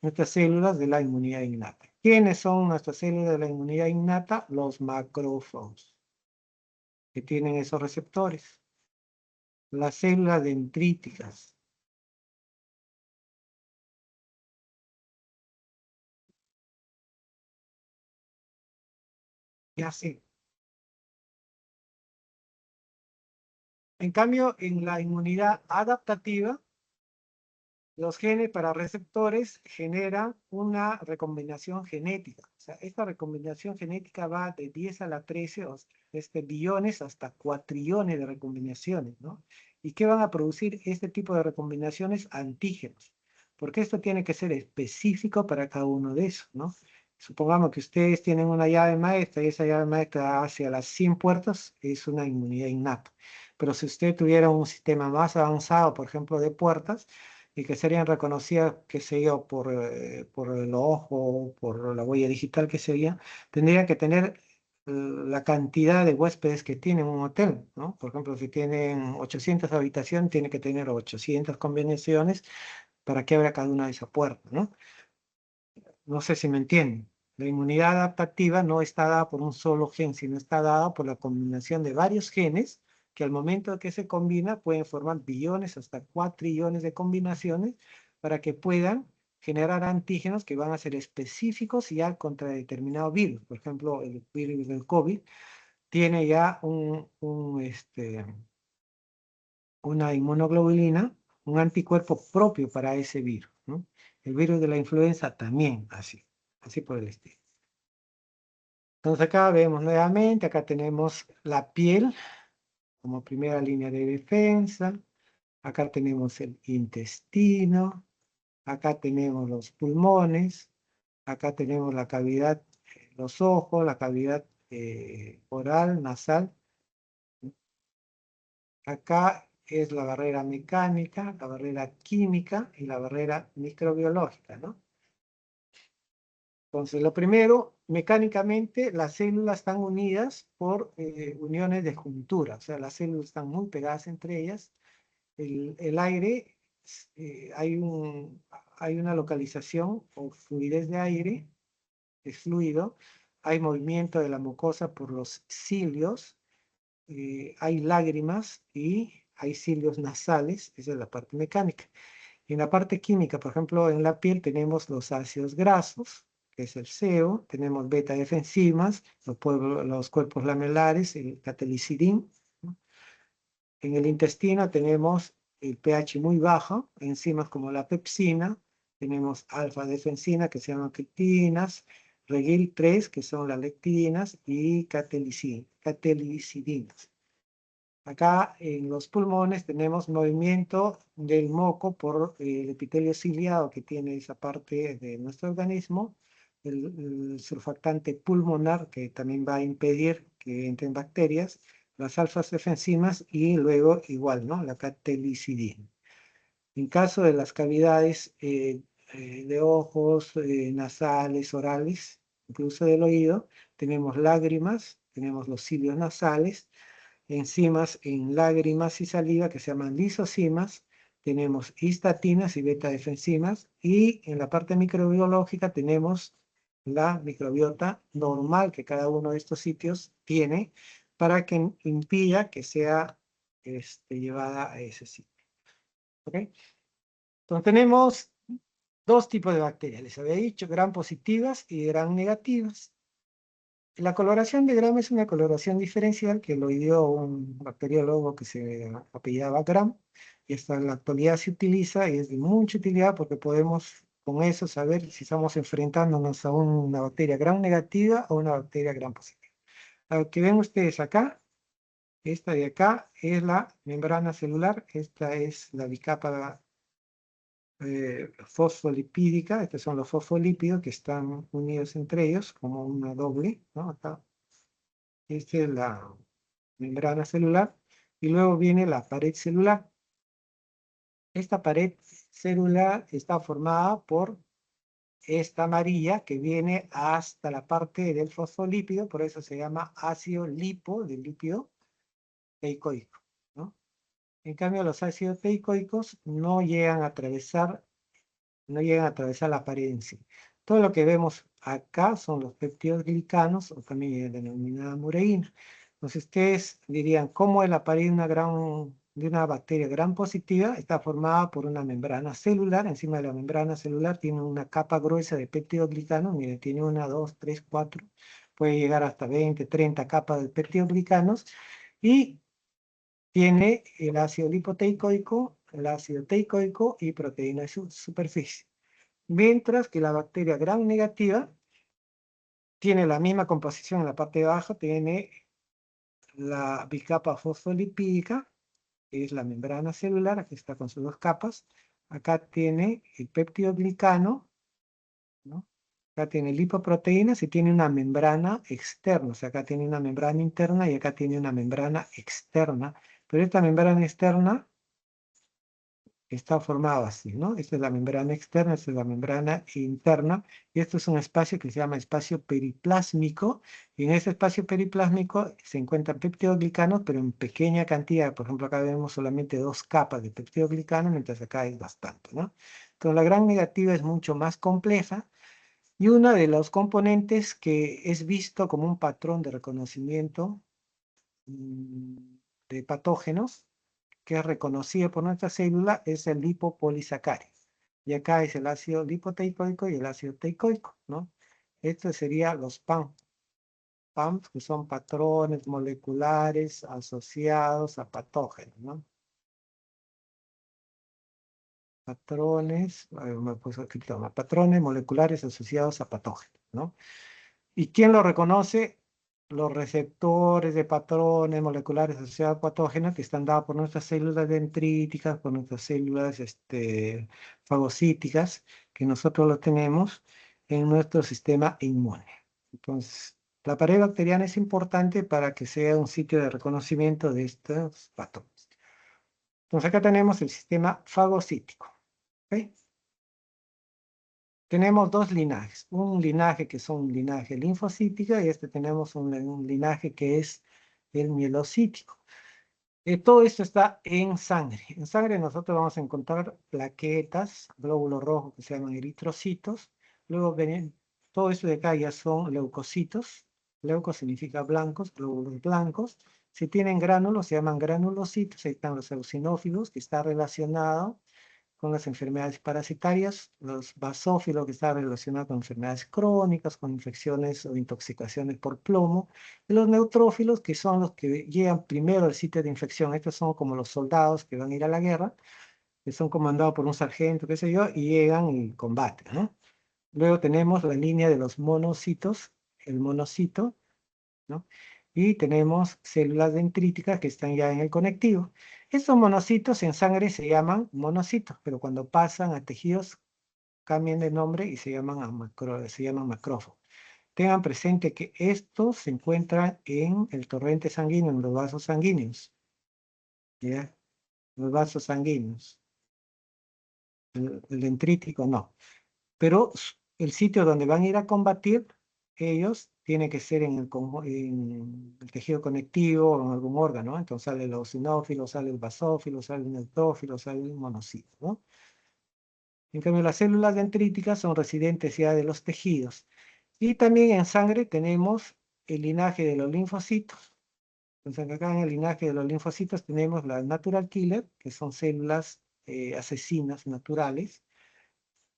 [SPEAKER 1] nuestras células de la inmunidad innata. ¿Quiénes son nuestras células de la inmunidad innata? Los macrófagos, que tienen esos receptores. Las células dendríticas. Y así. En cambio, en la inmunidad adaptativa, los genes para receptores generan una recombinación genética. O sea, esta recombinación genética va de 10 a la 13, o sea, desde billones hasta cuatrillones de recombinaciones, ¿no? ¿Y qué van a producir este tipo de recombinaciones? Antígenos. Porque esto tiene que ser específico para cada uno de esos, ¿no? Supongamos que ustedes tienen una llave maestra y esa llave maestra hacia las 100 puertas, es una inmunidad innata. Pero si usted tuviera un sistema más avanzado, por ejemplo, de puertas, y que serían reconocidas, qué sé yo, por el ojo, por la huella digital que sería, tendrían que tener la cantidad de huéspedes que tiene un hotel, ¿no? Por ejemplo, si tienen 800 habitaciones, tiene que tener 800 combinaciones para que abra cada una de esas puertas, ¿no? No sé si me entienden. La inmunidad adaptativa no está dada por un solo gen, sino está dada por la combinación de varios genes que al momento de que se combina pueden formar billones hasta cuatrillones de combinaciones para que puedan generar antígenos que van a ser específicos ya contra determinado virus. Por ejemplo, el virus del COVID tiene ya una inmunoglobulina, un anticuerpo propio para ese virus, ¿no? El virus de la influenza también, así por el estilo. Entonces acá vemos nuevamente, acá tenemos la piel como primera línea de defensa, acá tenemos el intestino, acá tenemos los pulmones, acá tenemos la cavidad, los ojos, la cavidad oral, nasal. Acá es la barrera mecánica, la barrera química y la barrera microbiológica, ¿no? Entonces, lo primero, mecánicamente, las células están unidas por uniones de juntura, o sea, las células están muy pegadas entre ellas. El aire, hay una localización o fluidez de aire, es fluido, hay movimiento de la mucosa por los cilios, hay lágrimas y hay cilios nasales, esa es la parte mecánica. En la parte química, por ejemplo, en la piel tenemos los ácidos grasos, que es el sebo, tenemos beta-F-enzimas, los cuerpos lamelares, el catelicidin, ¿no? En el intestino tenemos el pH muy bajo, enzimas como la pepsina, tenemos alfa-defensina, que se llaman pectinas, regil 3, que son las lectinas, y catelicidinas. Acá en los pulmones tenemos movimiento del moco por el epitelio ciliado que tiene esa parte de nuestro organismo, el surfactante pulmonar que también va a impedir que entren bacterias, las alfas enzimas y luego igual, ¿no? La catelicidina. En caso de las cavidades de ojos, nasales, orales, incluso del oído, tenemos lágrimas, tenemos los cilios nasales, enzimas en lágrimas y saliva que se llaman lisocimas, tenemos histatinas y beta-defensimas, y en la parte microbiológica tenemos la microbiota normal que cada uno de estos sitios tiene para que impida que sea llevada a ese sitio. ¿Okay? Entonces tenemos dos tipos de bacterias, les había dicho, gram positivas y gram negativas. La coloración de Gram es una coloración diferencial que lo dio un bacteriólogo que se apellidaba Gram, y hasta en la actualidad se utiliza y es de mucha utilidad porque podemos con eso saber si estamos enfrentándonos a una bacteria Gram negativa o una bacteria Gram positiva. Lo que ven ustedes acá, esta de acá es la membrana celular, esta es la bicapa fosfolipídica, estos son los fosfolípidos que están unidos entre ellos como una doble, ¿no? Acá. Esta es la membrana celular y luego viene la pared celular. Esta pared celular está formada por esta amarilla que viene hasta la parte del fosfolípido, por eso se llama ácido lipo, del lípido teicoico, ¿no? En cambio, los ácidos teicoicos no llegan a atravesar la pared en sí. Todo lo que vemos acá son los peptidoglicanos, o también denominada mureína. Entonces, ustedes dirían, ¿cómo es la pared de una bacteria gram positiva? Está formada por una membrana celular. Encima de la membrana celular tiene una capa gruesa de peptidoglicanos. Miren, tiene una, dos, tres, cuatro. Puede llegar hasta 20, 30 capas de peptidoglicanos. Y tiene el ácido lipoteicoico, el ácido teicoico y proteína de superficie. Mientras que la bacteria gram negativa tiene la misma composición en la parte de abajo, tiene la bicapa fosfolipídica, que es la membrana celular, aquí está con sus dos capas. Acá tiene el peptidoglicano, ¿no? Acá tiene lipoproteínas y tiene una membrana externa, o sea, acá tiene una membrana interna y acá tiene una membrana externa. Pero esta membrana externa está formado así, ¿no? Esta es la membrana externa, esta es la membrana interna, y esto es un espacio que se llama espacio periplásmico, y en ese espacio periplásmico se encuentran peptidoglicanos, pero en pequeña cantidad. Por ejemplo, acá vemos solamente dos capas de peptidoglicanos, mientras acá es bastante, ¿no? Entonces, la gram negativa es mucho más compleja, y uno de los componentes que es visto como un patrón de reconocimiento mm, de patógenos, que es reconocido por nuestra célula, es el lipopolisacárido. Y acá es el ácido lipoteicoico y el ácido teicoico, ¿no? Estos serían los PAM. PAMs, que son patrones moleculares asociados a patógenos, ¿no? Patrones, me puse aquí, patrones moleculares asociados a patógenos, ¿no? ¿Y quién lo reconoce? Los receptores de patrones moleculares asociados a patógenos que están dados por nuestras células dendríticas, por nuestras células fagocíticas, que nosotros lo tenemos en nuestro sistema inmune. Entonces, la pared bacteriana es importante para que sea un sitio de reconocimiento de estos patrones. Entonces, acá tenemos el sistema fagocítico. ¿Okay? Tenemos dos linajes, un linaje que es un linaje linfocítico y tenemos un linaje que es el mielocítico. Todo esto está en sangre. En sangre nosotros vamos a encontrar plaquetas, glóbulos rojos que se llaman eritrocitos. Luego ven, todo esto de acá ya son leucocitos. Leuco significa blancos, glóbulos blancos. Si tienen gránulos, se llaman granulocitos, ahí están los eosinófilos, que está relacionado con las enfermedades parasitarias, los basófilos, que está relacionado con enfermedades crónicas, con infecciones o intoxicaciones por plomo, y los neutrófilos, que son los que llegan primero al sitio de infección. Estos son como los soldados que van a ir a la guerra, que son comandados por un sargento, qué sé yo, y llegan y combaten, ¿no? Luego tenemos la línea de los monocitos, el monocito, ¿no? Y tenemos células dendríticas que están ya en el conectivo. Estos monocitos en sangre se llaman monocitos, pero cuando pasan a tejidos cambian de nombre y se llaman macrófagos. Tengan presente que estos se encuentran en el torrente sanguíneo, en los vasos sanguíneos, ¿ya? Los vasos sanguíneos. El dendrítico no. Pero el sitio donde van a ir a combatir, ellos tienen que ser en el tejido conectivo o en algún órgano, ¿no? Entonces sale el eosinófilo, sale el basófilo, sale el neutrófilo, sale el monocito, ¿no? En cambio, las células dendríticas son residentes ya de los tejidos. Y también en sangre tenemos el linaje de los linfocitos. Entonces acá en el linaje de los linfocitos tenemos las natural killer, que son células asesinas naturales,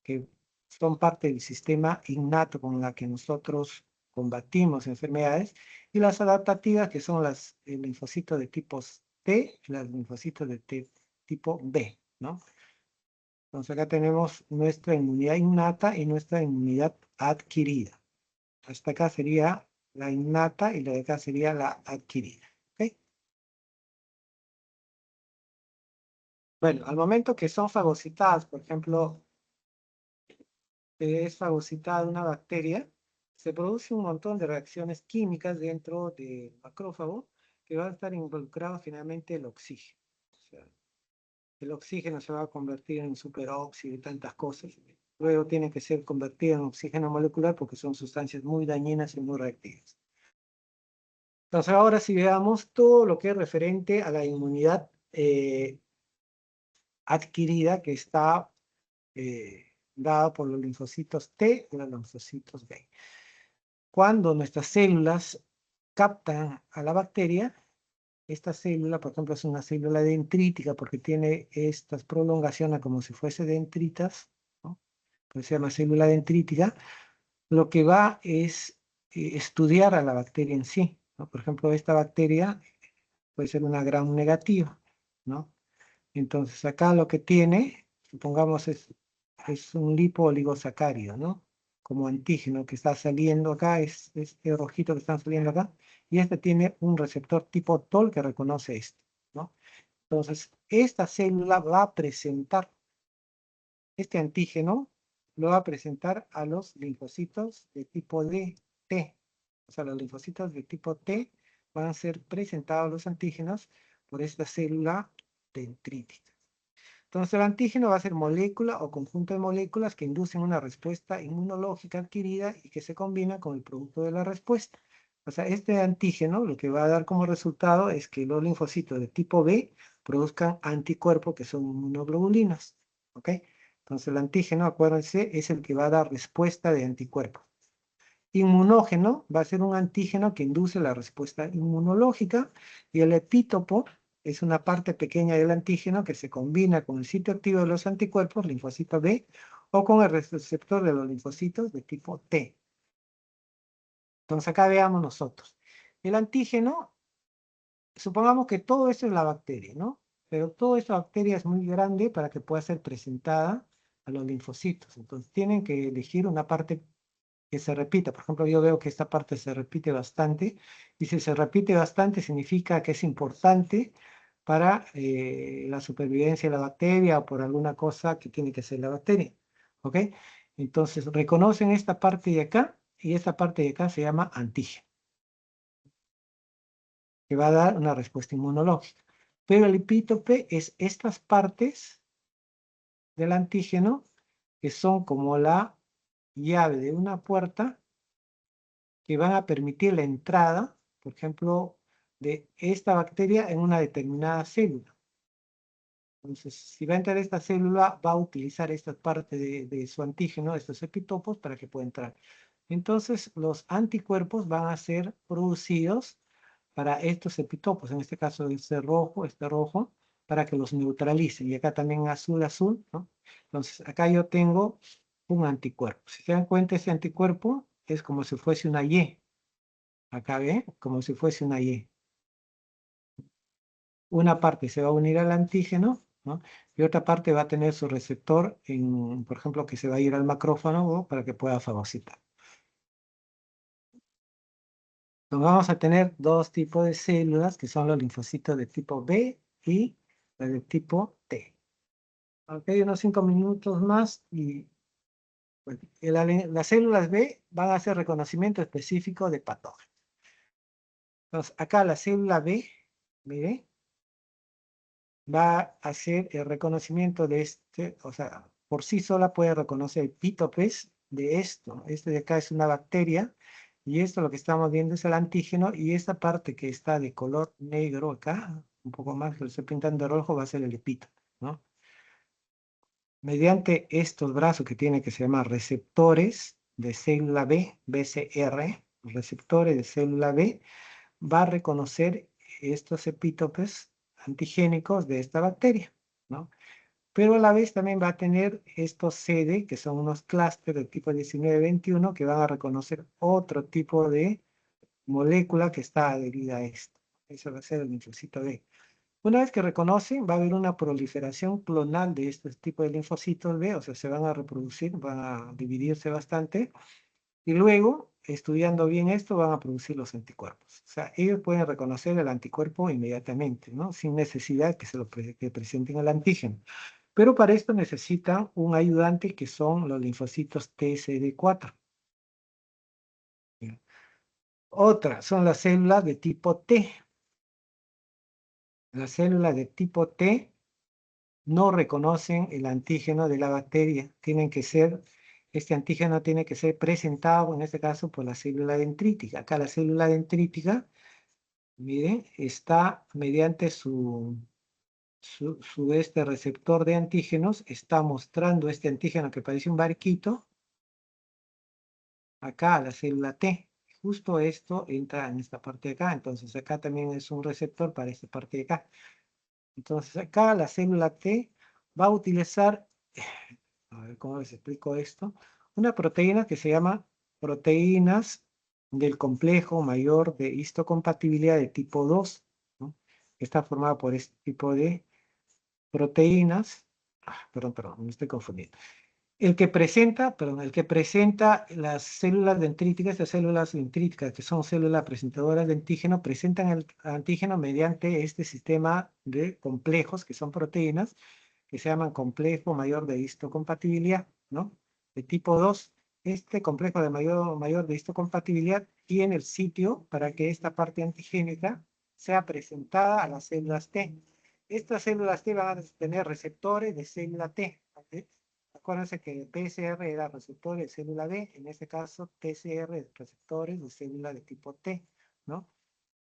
[SPEAKER 1] que son parte del sistema innato con la que nosotros combatimos enfermedades, y las adaptativas, que son las linfocitos de tipo T y las linfocitos de tipo B, ¿no? Entonces acá tenemos nuestra inmunidad innata y nuestra inmunidad adquirida. Hasta acá sería la innata y la de acá sería la adquirida. ¿Ok? Bueno, al momento que son fagocitadas, por ejemplo, es fagocitada una bacteria, se produce un montón de reacciones químicas dentro del macrófago que va a estar involucrado finalmente el oxígeno. O sea, el oxígeno se va a convertir en superóxido y tantas cosas. Luego tiene que ser convertido en oxígeno molecular porque son sustancias muy dañinas y muy reactivas. Entonces ahora sí veamos todo lo que es referente a la inmunidad adquirida que está dada por los linfocitos T y los linfocitos B. Cuando nuestras células captan a la bacteria, esta célula, por ejemplo, es una célula dendrítica porque tiene estas prolongaciones como si fuese dendritas, ¿no? Pues se llama célula dendrítica. Lo que va es estudiar a la bacteria en sí, ¿no? Por ejemplo, esta bacteria puede ser una gram negativa, ¿no? Entonces acá lo que tiene, supongamos es un lipooligosacárido, ¿no? Como antígeno que está saliendo acá, es este rojito que está saliendo acá, y este tiene un receptor tipo TOL que reconoce esto, ¿no? Entonces, esta célula va a presentar este antígeno, lo va a presentar a los linfocitos de tipo D, T. O sea, los linfocitos de tipo T van a ser presentados los antígenos por esta célula dendrítica. Entonces, el antígeno va a ser molécula o conjunto de moléculas que inducen una respuesta inmunológica adquirida y que se combina con el producto de la respuesta. O sea, este antígeno lo que va a dar como resultado es que los linfocitos de tipo B produzcan anticuerpos que son inmunoglobulinas. ¿Ok? Entonces, el antígeno, acuérdense, es el que va a dar respuesta de anticuerpos. Inmunógeno va a ser un antígeno que induce la respuesta inmunológica, y el epítopo es una parte pequeña del antígeno que se combina con el sitio activo de los anticuerpos, linfocito B, o con el receptor de los linfocitos de tipo T. Entonces acá veamos nosotros. El antígeno, supongamos que todo esto es la bacteria, ¿no? Pero toda esta bacteria es muy grande para que pueda ser presentada a los linfocitos. Entonces tienen que elegir una parte que se repita. Por ejemplo, yo veo que esta parte se repite bastante, y si se repite bastante significa que es importante para la supervivencia de la bacteria o por alguna cosa que tiene que hacer la bacteria. ¿Ok? Entonces, reconocen esta parte de acá, y esta parte de acá se llama antígeno, que va a dar una respuesta inmunológica. Pero el epítope es estas partes del antígeno que son como la llave de una puerta que van a permitir la entrada, por ejemplo, de esta bacteria en una determinada célula. Entonces, si va a entrar esta célula, va a utilizar esta parte de su antígeno, estos epitopos, para que pueda entrar. Entonces, los anticuerpos van a ser producidos para estos epitopos, en este caso este rojo, para que los neutralice. Y acá también azul, ¿no? Entonces, acá yo tengo un anticuerpo. Si se dan cuenta, ese anticuerpo es como si fuese una Y. Acá ve, como si fuese una Y. Una parte se va a unir al antígeno, ¿no? Y otra parte va a tener su receptor, por ejemplo, que se va a ir al macrófago para que pueda fagocitar. Entonces vamos a tener dos tipos de células, que son los linfocitos de tipo B y las de tipo T. Ok, unos 5 minutos más y bueno, las células B van a hacer reconocimiento específico de patógenos. Entonces, acá la célula B, mire, va a hacer el reconocimiento de o sea, por sí sola puede reconocer epítopes de esto. Este de acá es una bacteria, y esto lo que estamos viendo es el antígeno, y esta parte que está de color negro acá, un poco más, que lo estoy pintando de rojo, va a ser el epítope, ¿no? Mediante estos brazos que tiene, que se llaman receptores de célula B, BCR, receptores de célula B, va a reconocer estos epítopes antigénicos de esta bacteria, ¿no? Pero a la vez también va a tener estos CD, que son unos clústeres de tipo 19-21, que van a reconocer otro tipo de molécula que está adherida a esto. Eso va a ser el linfocito B. Una vez que reconocen, va a haber una proliferación clonal de estos tipos de linfocitos B, o sea, se van a reproducir, van a dividirse bastante, y luego, estudiando bien esto, van a producir los anticuerpos. O sea, ellos pueden reconocer el anticuerpo inmediatamente, ¿no? Sin necesidad que se lo que presenten al antígeno. Pero para esto necesitan un ayudante que son los linfocitos TSD4. Otra son las células de tipo T. Las células de tipo T no reconocen el antígeno de la bacteria. Este antígeno tiene que ser presentado, en este caso, por la célula dendrítica. Acá la célula dendrítica, miren, está mediante su este receptor de antígenos, está mostrando este antígeno que parece un barquito, acá a la célula T. Justo esto entra en esta parte de acá, entonces acá también es un receptor para esta parte de acá. Entonces acá la célula T va a utilizar, a ver cómo les explico esto, una proteína que se llama proteínas del complejo mayor de histocompatibilidad de tipo 2, ¿no? Está formada por este tipo de proteínas. Perdón, me estoy confundiendo. El que presenta las células dendríticas, estas células dendríticas, que son células presentadoras de antígeno, presentan el antígeno mediante este sistema de complejos, que son proteínas, que se llaman complejo mayor de histocompatibilidad, ¿no? De tipo 2. Este complejo de mayor de histocompatibilidad tiene el sitio para que esta parte antigénica sea presentada a las células T. Estas células T van a tener receptores de célula T, ¿ok? Acuérdense que el PCR era receptor de célula B, en este caso TCR receptores de célula de tipo T, ¿no?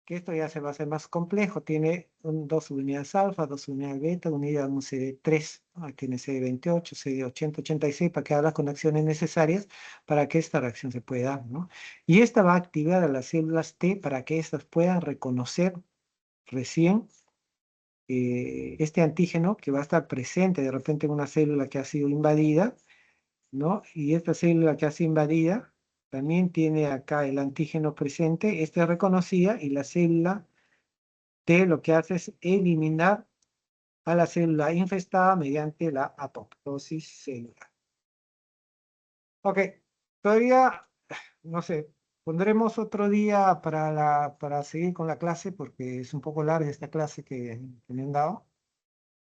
[SPEAKER 1] Que esto ya se va a hacer más complejo, tiene dos unidades alfa, dos unidades beta, unidad un CD3, ¿no? Tiene CD28, CD80, 86, para que haga las conexiones necesarias para que esta reacción se pueda dar, ¿no? Y esta va a activar a las células T para que éstas puedan reconocer recién este antígeno que va a estar presente de repente en una célula que ha sido invadida, ¿no? Y esta célula que ha sido invadida también tiene acá el antígeno presente, esta es reconocida, y la célula T lo que hace es eliminar a la célula infestada mediante la apoptosis celular. Ok, todavía, no sé, pondremos otro día para seguir con la clase, porque es un poco larga esta clase que me han dado,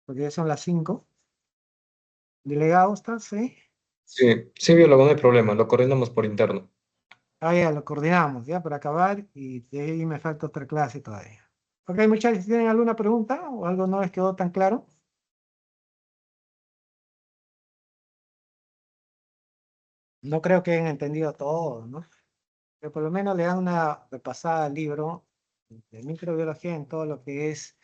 [SPEAKER 1] porque ya son las 5. ¿Delegado está? ¿Sí?
[SPEAKER 2] Sí, sí, biólogo, no hay problema, lo coordinamos por interno.
[SPEAKER 1] Ah, ya, lo coordinamos, ya, para acabar, y de ahí me falta otra clase todavía. Ok, muchachos, ¿tienen alguna pregunta o algo no les quedó tan claro? No creo que hayan entendido todo, ¿no? Pero por lo menos le dan una repasada al libro de microbiología en todo lo que es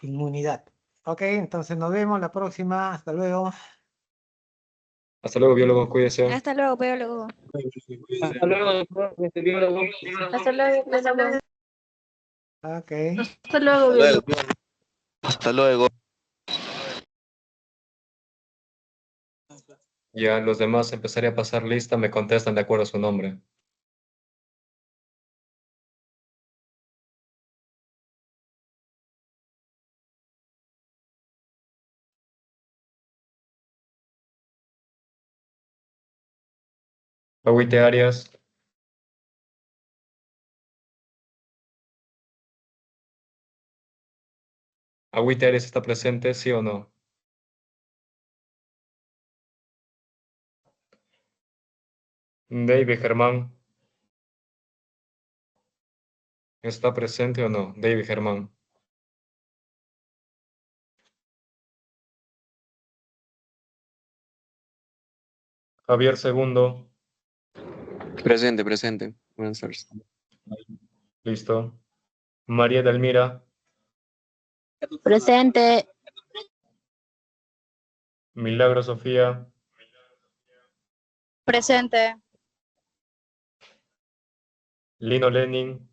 [SPEAKER 1] inmunidad. Ok, entonces nos vemos la próxima. Hasta luego.
[SPEAKER 2] Hasta luego, biólogo, cuídese.
[SPEAKER 3] Hasta luego, biólogo.
[SPEAKER 2] Hasta luego, doctor, biólogo.
[SPEAKER 3] Hasta luego, biólogo.
[SPEAKER 1] Ok.
[SPEAKER 3] Hasta luego,
[SPEAKER 4] Luego,
[SPEAKER 3] biólogo.
[SPEAKER 4] hasta luego.
[SPEAKER 2] Ya los demás empezaré a pasar lista, me contestan de acuerdo a su nombre. Agüite Arias, Agüite Arias está presente, ¿sí o no? David Germán, ¿está presente o no? David Germán. Javier Segundo,
[SPEAKER 5] Presente, presente. Buenas tardes.
[SPEAKER 2] listo. María Delmira,
[SPEAKER 3] Presente.
[SPEAKER 2] Milagro Sofía,
[SPEAKER 3] Presente.
[SPEAKER 2] Lino Lenin,